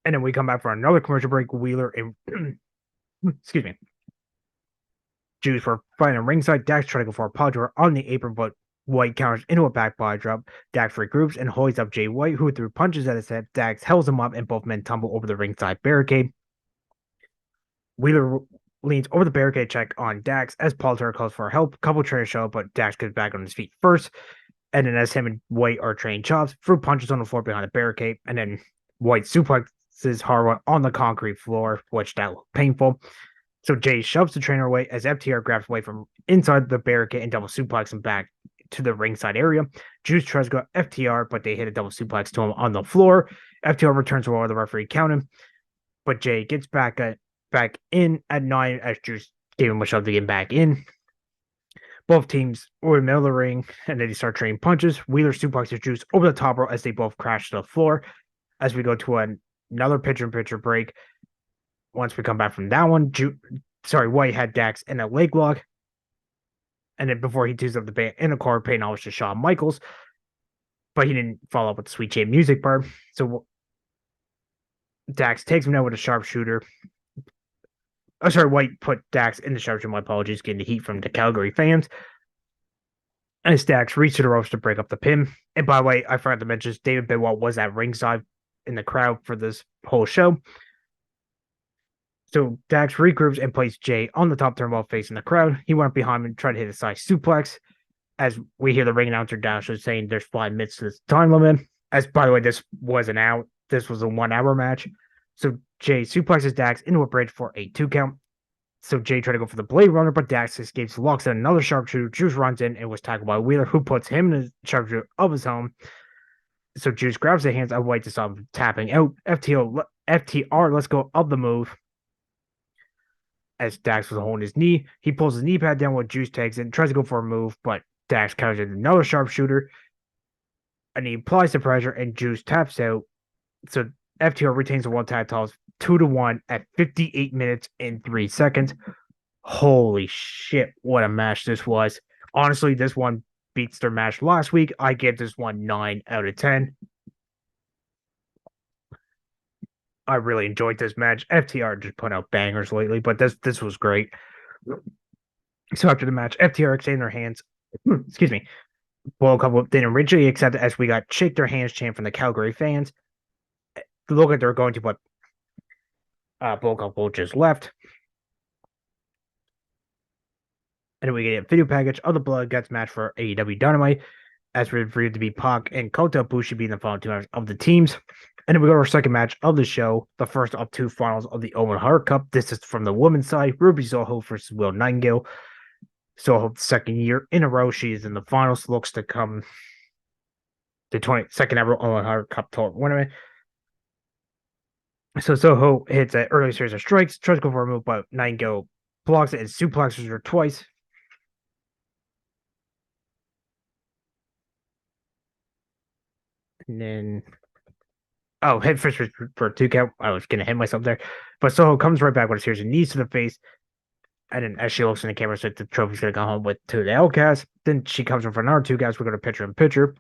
And then we come back for another commercial break. Wheeler and excuse me, Juice were fighting ringside. Dax trying to go for a power drop on the apron, but White counters into a back body drop. Dax regroups and hoists up Jay White, who threw punches at his head. Dax hells him up, and both men tumble over the ringside barricade. Wheeler leans over the barricade check on Dax as Paul Turner calls for help. Couple trainers show up, but Dax gets back on his feet first. And then as him and White are trading chops, threw punches on the floor behind the barricade, and then White suplexes Harwood on the concrete floor, which that looked painful. So Jay shoves the trainer away as FTR grabs White from inside the barricade and double suplex him back to the ringside area. Juice tries to go FTR, but they hit a double suplex to him on the floor. FTR returns while the referee count him, but Jay gets back in at 9 as Juice gave him a shove to get back in. Both teams were in the middle of the ring, and then they start trading punches. Wheeler suplexes Juice over the top rope as they both crash to the floor. As we go to another pitcher break. Once we come back from that one, White had Dax in a leg lock. And then before he tees up the band in the car, paying homage to Shawn Michaels. But he didn't follow up with the Sweet Chin music bar. So Dax takes him down with a sharpshooter. White put Dax in the sharpshooter. My apologies, getting the heat from the Calgary fans. And as Dax reached to the ropes to break up the pin. And by the way, I forgot to mention David Benoit was at ringside in the crowd for this whole show. So Dax regroups and placed Jay on the top turnbuckle facing the crowd. He went behind him and tried to hit a side suplex. As we hear the ring announcer Dash saying there's 5 minutes to this time limit. As by the way, this wasn't out. This was a 1 hour match. So Jay suplexes Dax into a bridge for a 2 count. So Jay tried to go for the Blade Runner, but Dax escapes, locks in another sharpshooter. Juice runs in and was tackled by Wheeler, who puts him in the sharpshooter of his own. So Juice grabs the hands of White to stop him tapping out. FTR, let's go of the move. As Dax was holding his knee, he pulls his knee pad down while Juice tags in, tries to go for a move, but Dax counters with another sharpshooter, and he applies the pressure, and Juice taps out. So FTR retains the one tag titles 2-1 at 58 minutes and 3 seconds. Holy shit, what a match this was. Honestly, this one beats their match last week. I give this one 9 out of 10. I really enjoyed this match. FTR just put out bangers lately, but this was great. So after the match, FTR extended their hands. Excuse me. Bullet Club didn't originally accept it as we got shake their hands chant from the Calgary fans. Look like they're going to, but Bullet Club just left. And then we get a video package of the Blood Guts match for AEW Dynamite, as revealed to be Pac and Kota Ibushi being the final 2 members of the teams. And then we go to our second match of the show, the first of 2 finals of the Owen Hart Cup. This is from the women's side, Ruby Soho versus Will Nightingale. Soho, second year in a row, she is in the finals, looks to come the 22nd ever Owen Hart Cup tournament. So Soho hits an early series of strikes, tries to go for a move, but Nightingale blocks it and suplexes her twice. And then head first for a 2 count. I was gonna hit myself there, but Soho comes right back with a series of knees to the face, and then as she looks in the camera, so the trophy's gonna go home with to the Outcast. Then she comes in for another 2 counts. We're gonna picture in picture.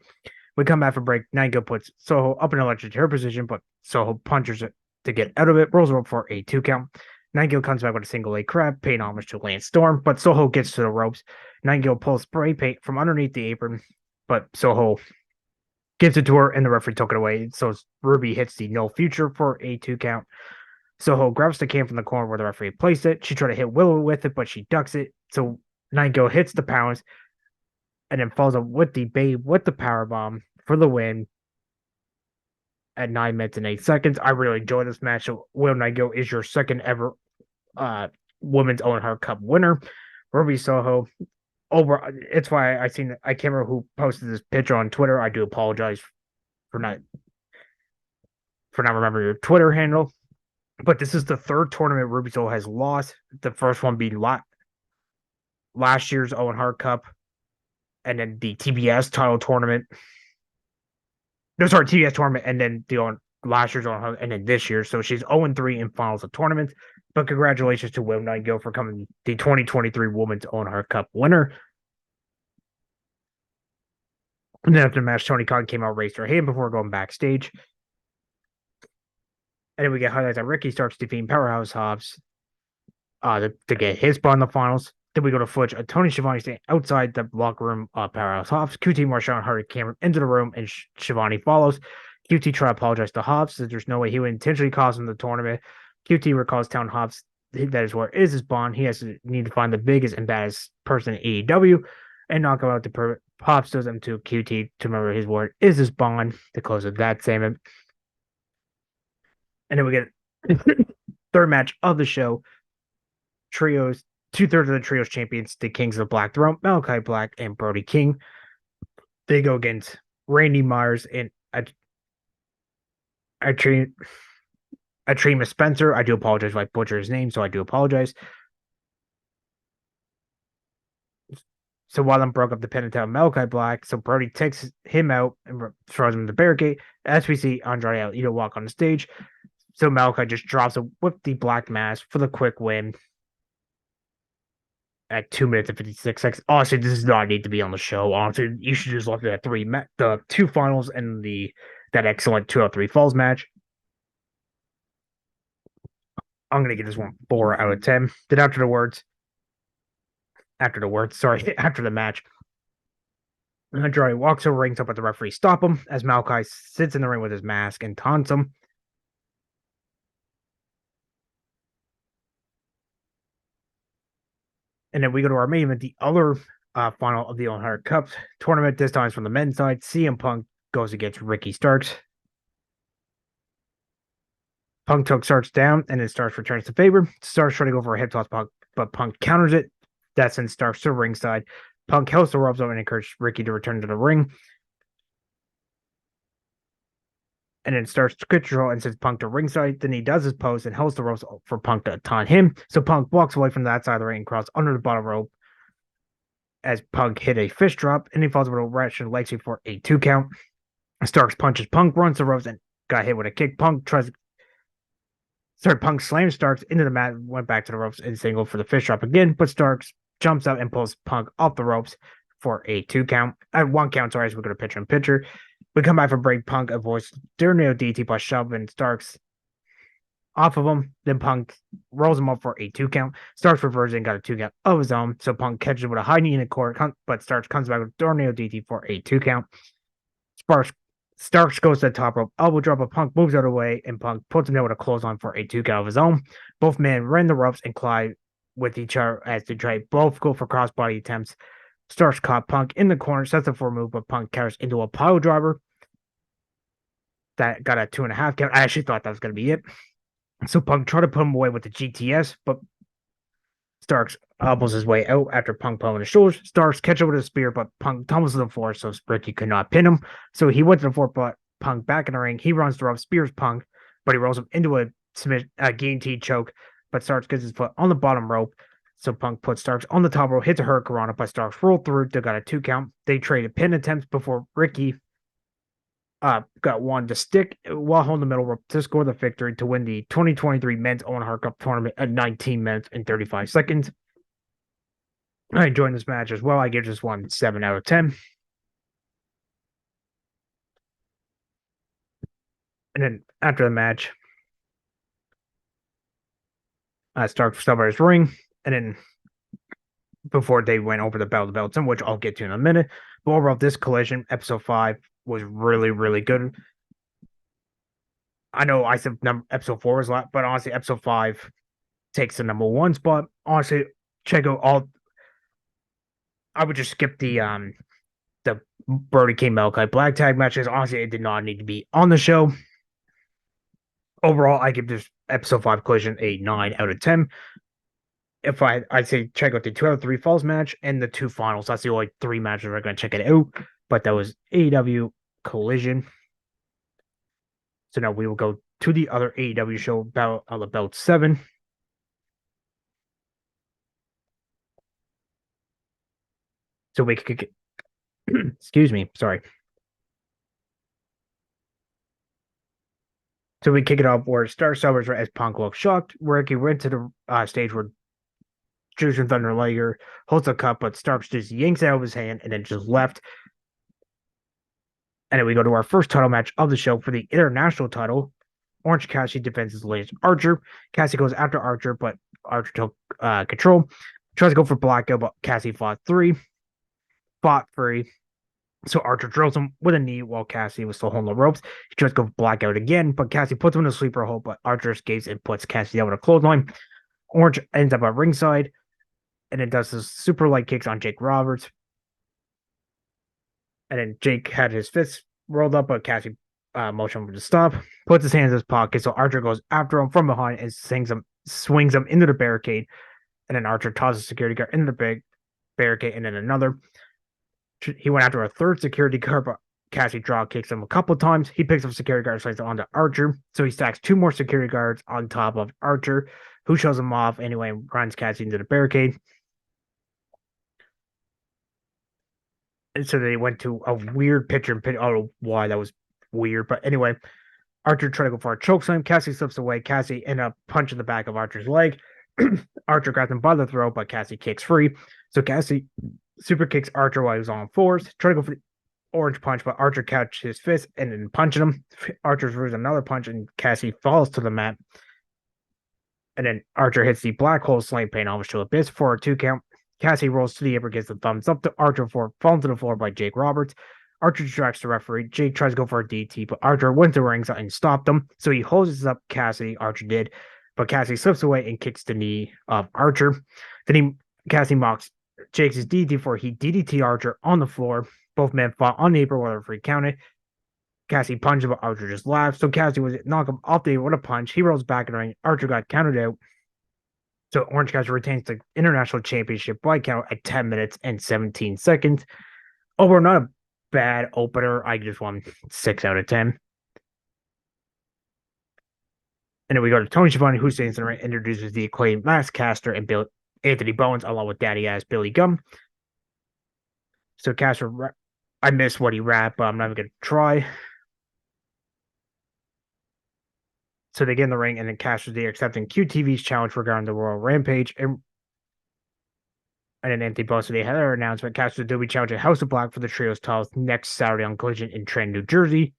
We come back for break. Nightingale puts Soho up in a electric chair position, but Soho punches it to get out of it, rolls her up for a 2 count. Nightingale comes back with a single leg crab, paying homage to Lance Storm, but Soho gets to the ropes. Nightingale pulls spray paint from underneath the apron, but Soho gives it to her, and the referee took it away. So Ruby hits the no future for a 2 count. Soho grabs the can from the corner where the referee placed it. She tried to hit Willow with it, but she ducks it. So Nightingale hits the pounds and then follows up with the Babe with the power bomb for the win at 9 minutes and 8 seconds. I really enjoyed this match. So Will Nightingale is your second ever Women's Owen Hart Cup winner. Ruby Soho over. It's why I can't remember who posted this picture on Twitter. I do apologize for not remembering your Twitter handle. But this is the third tournament Ruby Soho has lost. The first one being last year's Owen Hart Cup, and then the TBS title tournament. No, sorry, TBS tournament, and then last year's Owen Hart, and then this year. So she's 0-3 in finals of tournaments. But congratulations to Will Nightingale for coming the 2023 Women's Owen Hart Cup winner. And then after the match, Tony Khan came out, raised her hand before going backstage. And then we get highlights that Ricky Starks defeating Powerhouse Hobbs to get his spot in the finals. Then we go to footage of Tony Schiavone staying outside the locker room of Powerhouse Hobbs. QT, Marshall, and Hardy Cameron into the room, and Schiavone follows. QT tries to apologize to Hobbs, says there's no way he would intentionally cause him the tournament. QT recalls telling Hobbs that is where is his bond. He has to need to find the biggest and baddest person in AEW and knock him out to Hobbs tells him to QT to remember his word is his bond to close with that statement. And then we get third match of the show. Trios, 2/3 of the trios champions, the Kings of the Black Throne, Malachi Black and Brody King. They go against Randy Myers and Atrema Spencer. I do apologize if I butcher his name, so I do apologize. So Wildland broke up the Pentatel Malachi Black, so Brody takes him out and throws him in the barricade. As we see Andrade Alito walk on the stage, so Malachi just drops it with the Black Mass for the quick win at 2 minutes and 56 seconds. Honestly, this does not need to be on the show. Honestly, you should just look at the 2 finals and that excellent 2 out of 3 falls match. I'm gonna give this one 4 out of 10. Then after the match, Andrade walks over, rings up at the referee, stop him as Malachi sits in the ring with his mask and taunts him. And then we go to our main event, the other final of the Owen Hart Cup tournament. This time is from the men's side. CM Punk goes against Ricky Starks. Punk took Starks down, and then Starks returns to favor. Starks trying to go for a hip toss. Punk but Punk counters it. That sends Starks to ringside. Punk holds the ropes up and encourages Ricky to return to the ring. And then starts to control and sends Punk to ringside. Then he does his pose and holds the ropes for Punk to taunt him. So Punk walks away from that side of the ring and crosses under the bottom rope as Punk hit a fish drop, and he falls with a Russian leg sweep for a 2 count. Starks punches Punk, runs the ropes, and got hit with a kick. Punk slams Starks into the mat, went back to the ropes and single for the fish drop again, but Starks jumps up and pulls Punk off the ropes for a 2 count. At 1 count, sorry, as we go to pitcher and pitcher. We come back from break. Punk avoids tornado DT by shoving Starks off of him. Then Punk rolls him up for a 2 count. Starks reverses and got a 2 count of his own. So Punk catches him with a high knee in the court, but Starks comes back with tornado DT for a 2 count. Starks goes to the top rope, elbow drop, but Punk moves out of the way, and Punk puts him down with a clothesline for a 2 count of his own. Both men ran the ropes and collide with each other as they try both go for crossbody attempts. Starks caught Punk in the corner, sets up for a move, but Punk carries into a pile driver. That got a 2.5 count. I actually thought that was going to be it. So Punk tried to put him away with the GTS, but Starks elbows his way out after Punk pulling his shoulders. Starks catch up with a spear, but Punk tumbles to the floor, so Ricky could not pin him. So he went to the floor, but Punk back in the ring. He runs the rope, spears Punk, but he rolls him into a guillotine choke. But Starks gets his foot on the bottom rope. So Punk puts Starks on the top rope, hits a hurricanrana, but Starks rolled through. They got a 2 count. They traded pin attempts before Ricky got one to stick while holding the middle rope to score the victory to win the 2023 Men's Owen Hart Cup tournament at 19 minutes and 35 seconds. I enjoyed this match as well. I give this one 7 out of 10. And then after the match, Starks stopped by his ring, and then before they went over the Battle of the Belts, which I'll get to in a minute. But overall, this collision, episode 5, was really, really good. I know I said episode 4 was a lot, but honestly, episode 5 takes the number 1 spot. Honestly, check out all. I would just skip the Brody King Malachi Black tag matches. Honestly, it did not need to be on the show. Overall, I give this episode 5 collision a 9 out of 10. If I'd say check out the 2 out of 3 falls match and the 2 finals. That's the only 3 matches we're going to check it out. But that was AEW Collision. So now we will go to the other AEW show, Battle of the Belt 7. So we could get, excuse me, sorry. So we kick it off where Star Silver's as Punk looks shocked. Ricky went to the stage where Jushin Thunder Liger holds a cup, but Starks just yanks it out of his hand and then just left. And then we go to our first title match of the show for the international title. Orange Cassidy defends his latest Archer. Cassidy goes after Archer, but Archer took control. Tries to go for blackout, but Cassidy fought free. So Archer drills him with a knee while Cassidy was still holding the ropes. He tries to go blackout again, but Cassidy puts him in a sleeper hold, but Archer escapes and puts Cassidy out with a clothesline. Orange ends up at ringside, and then does his super light kicks on Jake Roberts. And then Jake had his fists rolled up, but Cassidy motioned him to stop, puts his hands in his pocket, so Archer goes after him from behind and swings him into the barricade. And then Archer tosses security guard into the barricade, and then another. He went after a third security guard, but Cassidy draw kicks him a couple times. He picks up security guard, slides it onto Archer. So he stacks 2 more security guards on top of Archer, who shows him off anyway and runs Cassidy into the barricade. And so they went to a weird picture and pin. I don't know why that was weird, but anyway, Archer tried to go for a chokeslam. Cassidy slips away. Cassidy ended up punching the back of Archer's leg. Archer grabs him by the throat, but Cassidy kicks free. So Cassidy super kicks Archer while he was on 4s. Try to go for the orange punch, but Archer catches his fist and then punching him. Archer throws another punch, and Cassidy falls to the mat. And then Archer hits the black hole slam pain homage to Abyss for a 2 count. Cassidy rolls to the apron, gets the thumbs up to Archer for falling to the floor by Jake Roberts. Archer distracts the referee. Jake tries to go for a DT, but Archer went to ringside and stopped him. So he holds up Cassidy. Archer did, but Cassidy slips away and kicks the knee of Archer. Then Cassidy mocks Jake's DT for he DDT Archer on the floor. Both men fought on the apron while the referee counted. Cassidy punched him, but Archer just laughed. So Cassidy was knock him off the apron with a punch. He rolls back in the ring. Archer got counted out. So Orange Cassidy retains the International Championship by count at 10 minutes and 17 seconds. Overall, not a bad opener. I just won 6 out of 10. And then we go to Tony Schiavone, who stands in the ring, introduces the acclaimed Max Caster and Anthony Bowens, along with Daddy Ass Billy Gunn. So Caster, I missed what he rapped, but I'm not even going to try. So they get in the ring, and then Caster's there accepting QTV's challenge regarding the Royal Rampage. And then Anthony Bowens, they had their announcement. Caster will be challenging House of Black for the Trios titles next Saturday on Collision in Trenton, New Jersey.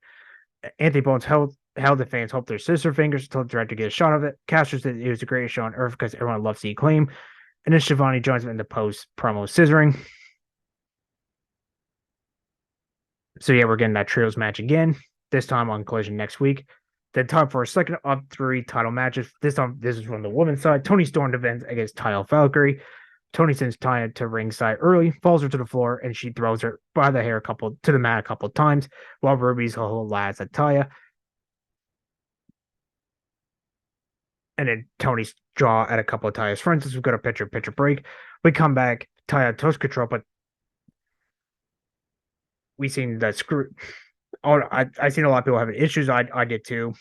Anthony Bowens held the fans hope their sister fingers until the director get a shot of it. Caster said it was the greatest show on earth because everyone loves the Acclaim. And then Schiavone joins him in the post promo scissoring. So yeah, we're getting that trios match again, this time on Collision next week. Then time for a second of 3 title matches. This time, this is from the women's side. Toni Storm defends against Taya Valkyrie. Toni sends Taya to ringside early, falls her to the floor, and she throws her by the hair to the mat a couple of times, while Ruby's whole lads at Taya. And then Toni's jaw at a couple of Taya's friends as we go to picture break. We come back, Taya toes control, but we seen the screw. Oh, I seen a lot of people having issues. I did too.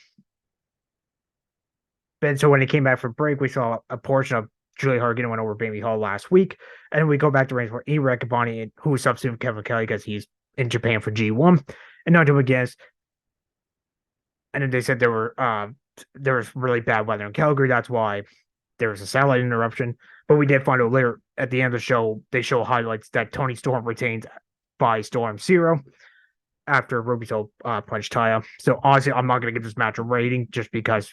And so when he came back from break, we saw a portion of Julia Hart getting went over Bailey Hall last week. And we go back to range for E-Rec Bonnie, who was substituting Kevin Kelly because he's in Japan for G1. And not to against. And then they said there was really bad weather in Calgary. That's why there was a satellite interruption. But we did find out later at the end of the show, they show highlights that Toni Storm retains by Storm Zero after Ruby Soul punched Taya. So honestly, I'm not going to give this match a rating just because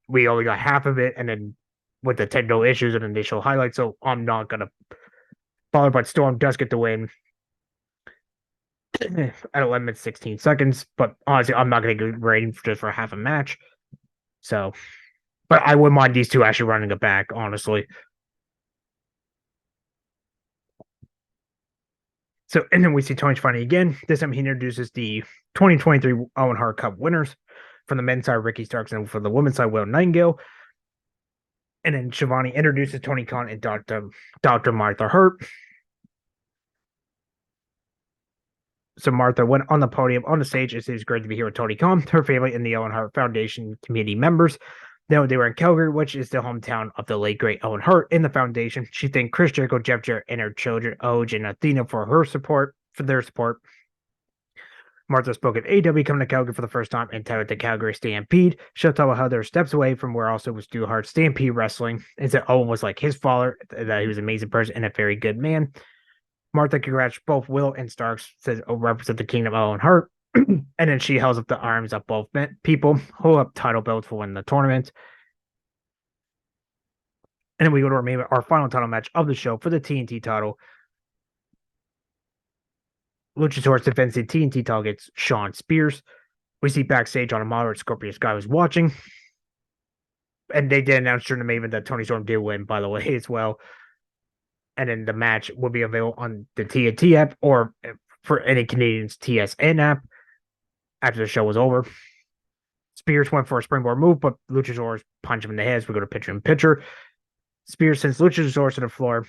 we only got half of it, and then with the technical issues and initial highlights, so I'm not gonna bother. But Storm does get the win at 11 minutes 16 seconds. But honestly, I'm not gonna give a rating just for half a match. So, but I wouldn't mind these two actually running it back, honestly. So, and then we see Tony Schiavone again. This time he introduces the 2023 Owen Hart Cup winners. From the men's side, Ricky Starks, and for the women's side, Will Nightingale. And then Schiavone introduces Tony Khan and Dr. Martha Hurt. So Martha went on the podium on the stage. It was great to be here with Tony Khan, her family, and the Owen Hart Foundation community members. They were in Calgary, which is the hometown of the late great Owen Hart. In the foundation, she thanked Chris Jericho, Jeff Jarrett, and her children, Oj and Athena, for their support. Martha spoke of AW coming to Calgary for the first time and titled the Calgary Stampede. She'll tell how they're steps away from where also was Stu Hart Stampede Wrestling, and said Owen was like his father, that he was an amazing person and a very good man. Martha congrats both Will and Starks, says represent the Kingdom of Owen Hart. And then she held up the arms of both people, hold up title belts for winning the tournament. And then we go to our final title match of the show for the TNT title. Luchasaurus defends the TNT title against Shawn Spears. We see backstage on a moderate Scorpio Sky was watching. And they did announce during the main event that Toni Storm did win, by the way, as well. And then the match will be available on the TNT app or for any Canadians TSN app after the show was over. Spears went for a springboard move, but Luchasaurus punched him in the head as we go to picture. Spears sends Luchasaurus to the floor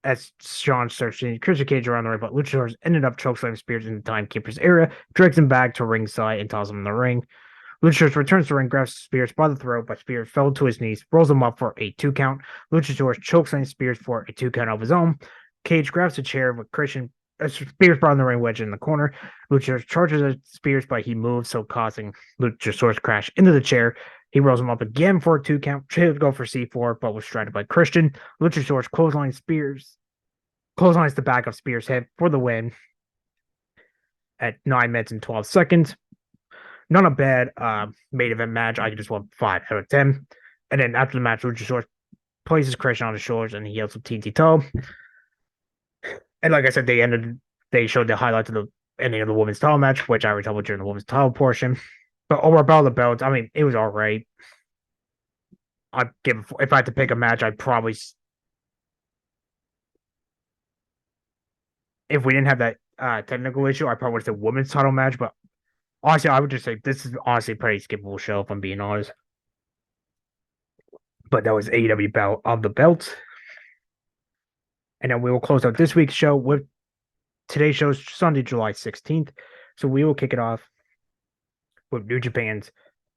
as Shawn starts to Christian Cage around the ring, but Luchasaurus ended up chokeslamming Spears in the timekeeper's area, drags him back to ringside, and tosses him in the ring. Luchasaurus returns to the ring, grabs Spears by the throat, but Spears fell to his knees, rolls him up for a 2 count. Luchasaurus chokeslams Spears for a 2 count of his own. Cage grabs a chair with Spears brought in the ring wedge in the corner. Luchasaurus charges at Spears, but he moves, so causing Luchasaurus crash into the chair. He rolls him up again for a 2 count. Tried to go for C4, but was stranded by Christian. Luchasaurus clotheslines the back of Spears' head for the win at 9 minutes and 12 seconds. Not a bad main event match. I just want 5 out of 10. And then after the match, Luchasaurus places Christian on his shoulders and he yells with TNT title. And like I said, they showed the highlights of the ending of the women's title match, which I already told you during the women's title portion. But over about the belts, I mean, it was all right. If I had to pick a match, I'd probably, if we didn't have that technical issue, I probably would say women's title match. But honestly, I would just say this is honestly a pretty skippable show, if I'm being honest. But that was AEW Battle of the Belts. And then we will close out this week's show with today's show is Sunday, July 16th. So we will kick it off with New Japan's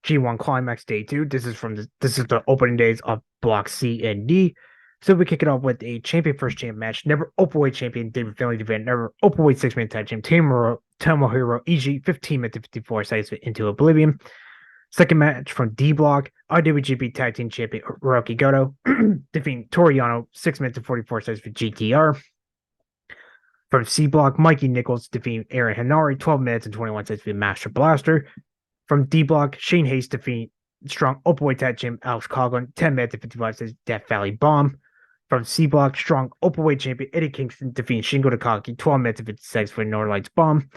G1 Climax Day 2. This is the opening days of Block C and D. So we kick it off with a champion first champ match. Never openweight champion David Finlay defended never openweight six-man tag team Tomohiro Ishii 15 minutes 54 seconds into oblivion. Second match from D Block, IWGP Tag Team Champion Hiroki Goto defeating Toru Yano 6 minutes and 44 seconds for GTR. From C Block, Mikey Nichols defeating Aaron Henare 12 minutes and 21 seconds for Master Blaster. From D Block, Shane Hayes defeating strong openweight tag champion Alex Coughlin 10 minutes and 55 seconds Death Valley Bomb. From C Block, strong openweight champion Eddie Kingston defeating Shingo Takagi 12 minutes and 50 seconds for Northern Lights Bomb.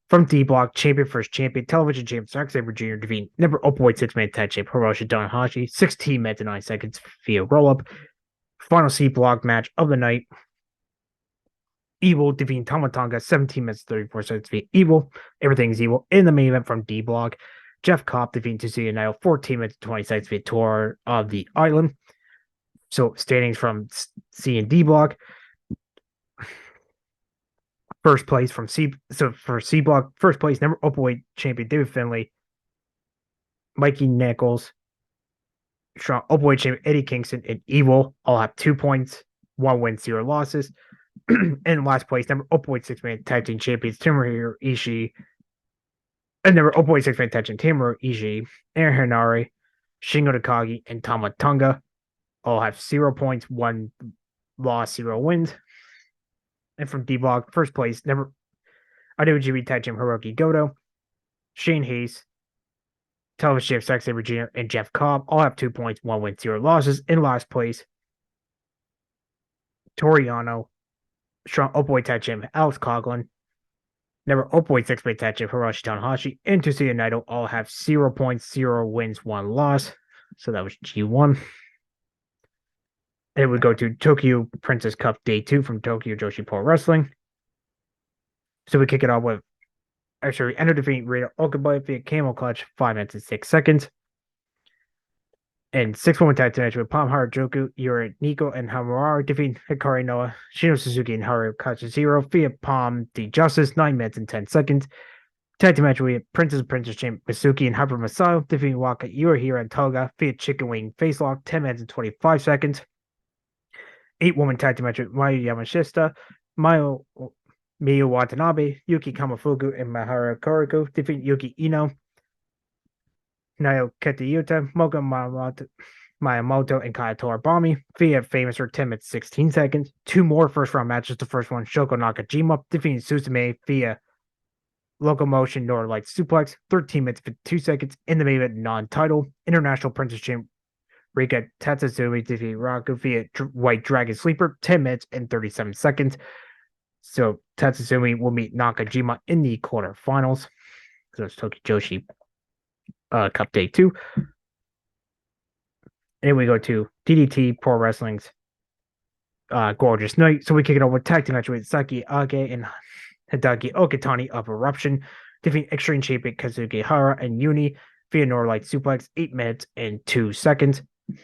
From D Block, champion first champion, television champion Zack Sabre Jr. defeating never openweight six-man tag champion Hiroshi Tanahashi 16 minutes and 9 seconds via roll-up. Final C Block match of the night. Evil defeating Tama Tonga 17 minutes 34 seconds via Evil. Everything's Evil in the main event from D Block. Jeff Cobb defeating Tetsuya Naito 14 minutes 20 seconds via Tour of the Island. So standings from C and D Block. First place from C. So for C Block, first place, never openweight champion David Finlay, Mikey Nichols, strong openweight champion Eddie Kingston, and Evil all have 2 points, 1 win, 0 losses. And last place, never openweight six-man tag team champions Tomohiro Ishii, and never openweight six-man tag team Tomohiro Ishii, Aaron Henare, Shingo Takagi, and Tama Tonga all have 0 points, 1 loss, 0 wins. And from D Block, first place, never IWGP Tag Team Hiroki Goto, Shane Hayes, television champ Zack Sabre Jr., and Jeff Cobb all have 2 points, 1 win, 0 losses. In last place, Toru Yano, strong openweight tag champ Alex Coughlin, never openweight six-man tag champ Hiroshi Tanahashi, and Tetsuya Naito all have 0 points, 0 wins, 1 loss. So that was G1. And it would go to Tokyo Princess Cup Day 2 from Tokyo Joshi Pro Wrestling. So we kick it off with actually Endo defeating Rita Okabe via Camel Clutch 5 minutes and 6 seconds. And 6-1 tag team match with Palm Harajuku, Yuri Nico, and Hamuraru defeating Hikari Noah, Shino Suzuki, and Haru Katsuhiro via Palm the Justice 9 minutes and 10 seconds. Tag team match with Princess Champ Masuki and Hyper Masayo defeating Waka Yurihira and Toga via Chicken Wing Facelock 10 minutes and 25 seconds. 8-woman tag team match with Mayu Yamashita, Miyu Watanabe, Yuki Kamafuku, and Mahara Koriko defeating Yuki Ino, Nayo Ketayuta, Moga Miyamoto, and Kaya Toribami via Famous for 10 minutes 16 seconds. 2 more first round matches. The first one, Shoko Nakajima defeating Suzume via Locomotion Northern Lights Suplex 13 minutes 52 seconds. In the main event, non-title, International Princess Champ Rika Tatsuzumi defeating Raku via White Dragon Sleeper 10 minutes and 37 seconds. So Tatsuzumi will meet Nakajima in the quarterfinals. So it's Tokyo Joshi Cup Day 2. And we go to DDT Pro Wrestling's Gorgeous Night. So we kick it off with tag team match with Saki Age and Hideki Okatani of Eruption defeating Extreme Champion Kazuki Hara and Uni via Norlight Suplex 8 minutes and 2 seconds.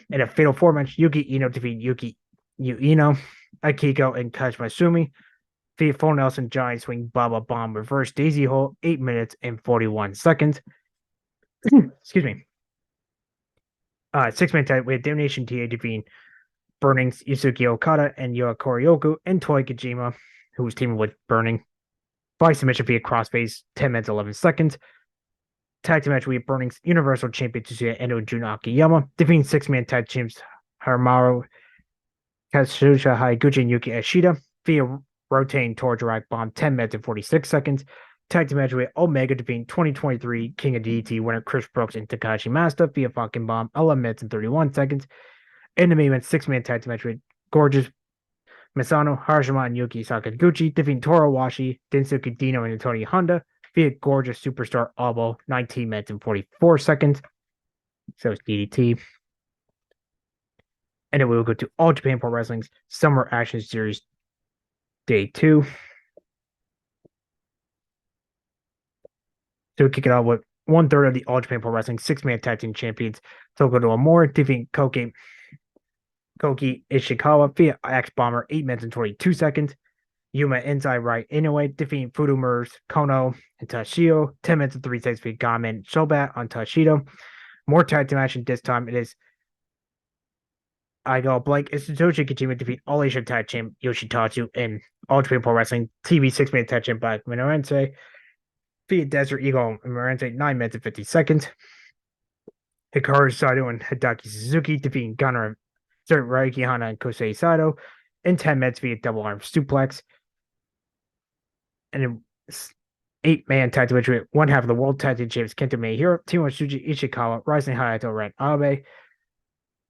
In a Fatal 4 match, Yuki Ino defeating Yuki Ueno, Akiko, and Kazuma Sumi via Full Nelson Giant Swing Baba Bomb Reverse Daisy Hole 8 minutes and 41 seconds. Excuse me. 6-man tag with Damnation TA defeating Burning Yusuke Okada and Yoa Koryoku and Toy Kojima, who was teaming with Burning, by submission via crossface 10 minutes 11 seconds. Tag team match with Burning's Universal Champion Tetsuya Endo and Jun Akiyama defeating 6-man tag teams Haramaru, Katsuya Haiguchi, and Yuki Ashida via Rotating Torjurac Bomb 10 minutes and 46 seconds. Tag team match with Omega defeating 2023 King of DDT winner Chris Brooks and Takashi Masta via Fucking Bomb 11 minutes and 31 seconds. In the main event, 6-man tag team match with Gorgeous Misano, Harashima, and Yuki Sakaguchi defeating Toro Washi, Densuke Dino, and Antonio Honda via Gorgeous Superstar Elbow 19 minutes and 44 seconds. So it's DDT. And then we will go to All Japan Pro Wrestling's Summer Action Series Day 2. So we kick it off with 1/3 of the All Japan Pro Wrestling 6-man tag team champions Togoto Amore defeating Koke Koki Ishikawa via X Bomber, 8 minutes and 22 seconds. Yuma inside right Inoue defeating Fudumers, Kono, and Tashio. 10 minutes and 3 seconds for Gamen Shobat on Tashido. More tag team action this time. It is I go blank. It's Satoshi Kojima defeat All Asia Tag Champ Yoshitatsu in All Japan Pro Wrestling TV 6-minute tag champ by Minorense. Via Desert Eagle and Minorense 9 minutes and 50 seconds. Hikaru Sato and Hideki Suzuki defeating Gunner, Raiki Hana and Kosei Sato in 10 minutes via double arm suplex. And in 8-man tag team match with one half of the World Tag Team Champs Kento Maehiro, Timo Tsuji Ishikawa, Rising Hayato, Ren Abe,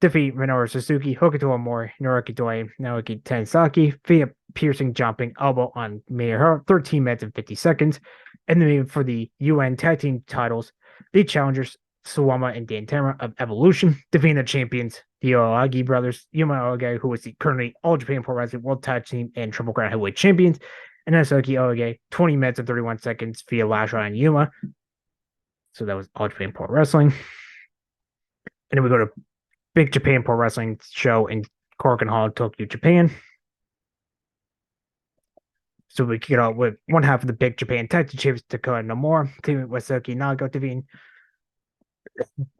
defeat Minoru Suzuki, Hokuto Amori, Naruki Doi, Naoki Tensaki via piercing jumping elbow on Maehiro, 13 minutes and 50 seconds. And then for the UN Tag Team titles, the challengers Suwama and Dan Tamura of Evolution, defeating the champions, the Oagi brothers, Yuma Oage, who was the currently All Japan Pro Wrestling World Tag Team and Triple Crown Heavyweight Champions, and Nasoki Oage, 20 minutes and 31 seconds via Lashra and Yuma. So that was All Japan Pro Wrestling. And then we go to Big Japan Pro Wrestling show in Korakuen Hall, Tokyo, Japan. So we kick it off with one half of the Big Japan Tag Team Champions, Dakota Nomura, teaming with Suzuki Nago, defeating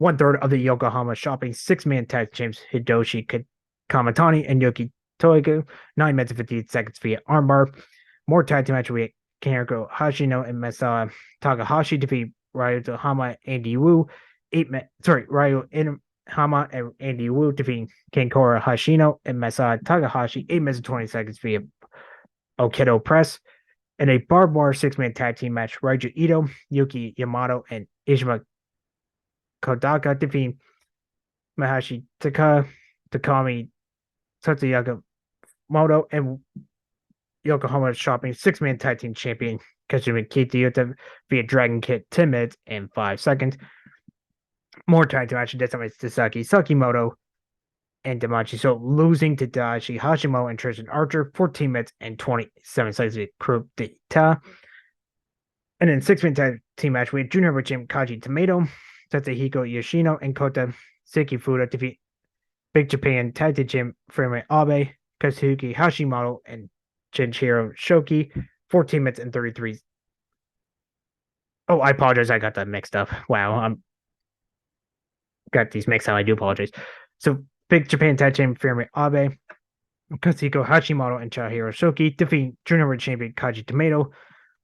1/3 of the Yokohama Shopping 6-man tag champs Hidoshi Kamatani and Yoki Toigu, 9 minutes and 58 seconds via armbar. More tag team match with Kaneko Hashino and Masa Takahashi defeat Ryo Hama and Andy Wu. Ryo Hama and Andy Wu defeating Kankora Hashino and Masa Takahashi, 8 minutes and 20 seconds via Okedo Press. In a barbed wire 6-man tag team match, Raiju Ito, Yuki Yamato, and Ishima Kodaka defeating Mahashi Takami Tatsuyaka Moto and Yokohama Shopping 6-man tag team champion Kazumi Kitayuta via Dragon Kick, 10 minutes and 5 seconds. More tag team action this time it's Sasaki Sakimoto and Damachi So losing to Daichi Hashimo and Tristan Archer, 14 minutes and 27 seconds with Crew Dita. And then 6-man tag team match with Junior Rich Jim Kaji Tomato, Tatsuhiko Yoshino and Kota Sekifuda defeat Big Japan Tag Team Champ Firme Abe, Kazuki Hashimoto, and Junichiro Shoki, 14 minutes and 33. Oh, I apologize. I got that mixed up. Wow. I'm got these mixed up. I do apologize. So Big Japan Tag Team Firme Abe, Kazuko Hashimoto, and Chihiro Shoki defeat Junior World Champion Kaji Tomato,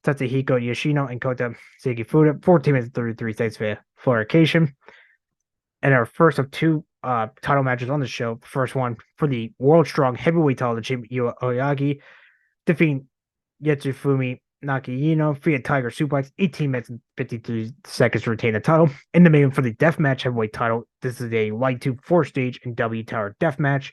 Tatsuhiko Yoshino, and Kota Sekifuda, 14 minutes and 33 seconds for Florication. And our first of two title matches on the show. The first one for the World Strong Heavyweight title champion Yu Oyagi, defeating Yatsufumi Nakayino via Tiger Suplex, 18 minutes and 52 seconds to retain the title. In the main for the Deathmatch Heavyweight title, this is a Light Tube 4-stage and W Tower Deathmatch.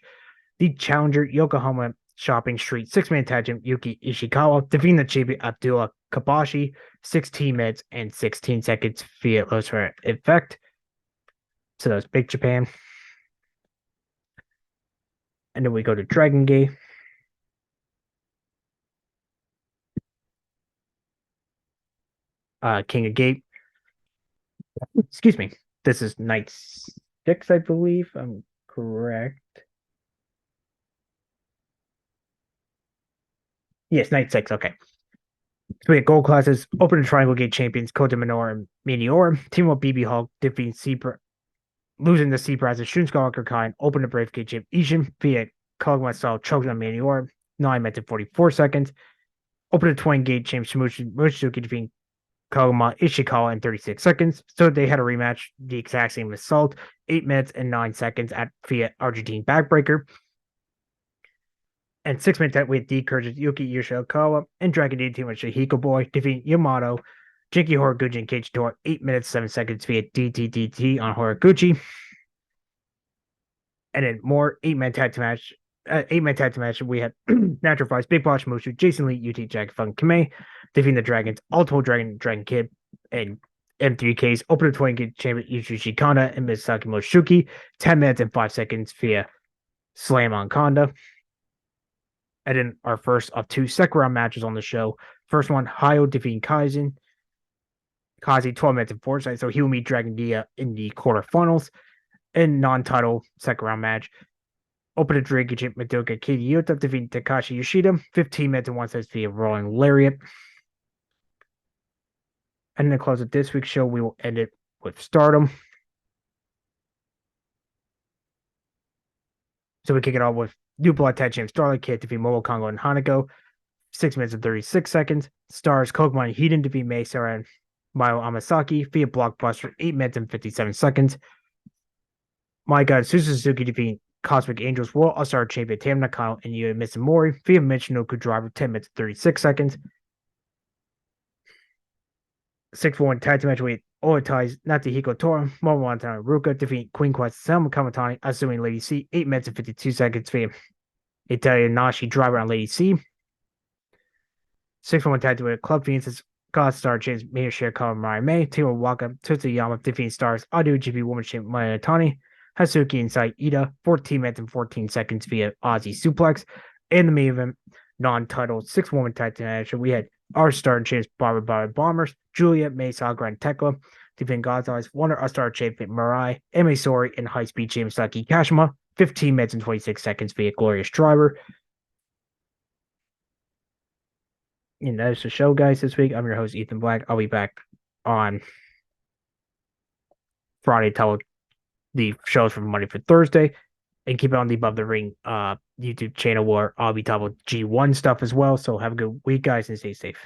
The challenger Yokohama Shopping Street 6-man tag team Yuki Ishikawa defeating the champion Abdullah Kabashi, 16 minutes and 16 seconds via Loser Effect. So that's Big Japan. And then we go to Dragon Gate. King of Gate. Excuse me. This is night 6, I believe. I'm correct. Yes, night 6. Okay. So we have gold classes, Open and Triangle Gate champions, Kota Minoru and Meteor. Team up BB Hulk, defeating losing the Sea Prize of Shun Skywalker Kai, Open and Brave Gate champ Ishin via Kogma style chokes on Meteor, 9 minutes and 44 seconds. Open and Twin Gate champ Mochizuki defeating Kogma Ishikawa in 36 seconds. So they had a rematch, the exact same assault, 8 minutes and 9 seconds at via Argentine Backbreaker. And 6-minute with D Courage Yuki Yoshikawa and Dragon D team with Shihiko Boy defeating Yamato, Jinky Horiguchi, and Cage Door, 8 minutes, 7 seconds via DDDT on Horiguchi. And then more 8-man tag team match. 8-man tag team match. We had Natural Flies, Big Boss Mushu, Jason Lee, UT Jack Funk Kame defeating the Dragons, Ultimate Dragon Kid, and M3K's Open 20 Gate champion Yushishi Kanda and Misaki Moshuki, 10 minutes and 5 seconds via Slam on Kanda. And then our first of two second round matches on the show. First one, Hayo defeating Kaizen. Kazi 12 minutes and 4 seconds. So he will meet Dragon Dia in the quarterfinals. And non-title second round match. Open Dragon Chip Madoka Katie Yuta defeating Takashi Yoshida. 15 minutes and 1 second via Rolling Lariat. And then to close of this week's show, we will end it with Stardom. So we kick it off with New Blood Tag Champ Starlight Kid defeat Momo Kongo and Hanako. 6 minutes and 36 seconds. Stars Kokomon Hiden defeat Mesa and Mayo Amasaki via Blockbuster. 8 minutes and 57 seconds. My God, Suzuki defeat Cosmic Angels World All-Star Champion Tam Nakano and Yuya Mitsunori via Michinoku Driver. 10 minutes and 36 seconds. 6-1 tag team match with Oitai's Natsuhiko Tora, Momoatani Ruka defeat Queen Quest Selma Kamatani, assuming Lady C, 8 minutes and 52 seconds via Italian Nashi Driver on Lady C. 6-1 tag team with Club Phoenix, God Star James Miyashiro Kawamari May, Timo Waka, Tsutsuyama defeating Stars, Audio GP Women's Champion Maya Atani, Hatsuki Inside Ida, 14 minutes and 14 seconds via Aussie Suplex. In the main event, non-title 6-woman tag team match, we had our Star Champions Barbara Bombers, Julia Mesa Grand Tekla, defeating Gonzalez, Wonder Star Champion Mirai, Emi Sori, and High Speed Champion Saki Kashima, 15 minutes and 26 seconds via Glorious Driver. And that is the show, guys, this week. I'm your host, Ethan Black. I'll be back on Friday to tell the shows from Monday for Thursday. And keep it on the Above the Ring YouTube channel where I'll be talking about G1 stuff as well. So have a good week, guys, and stay safe.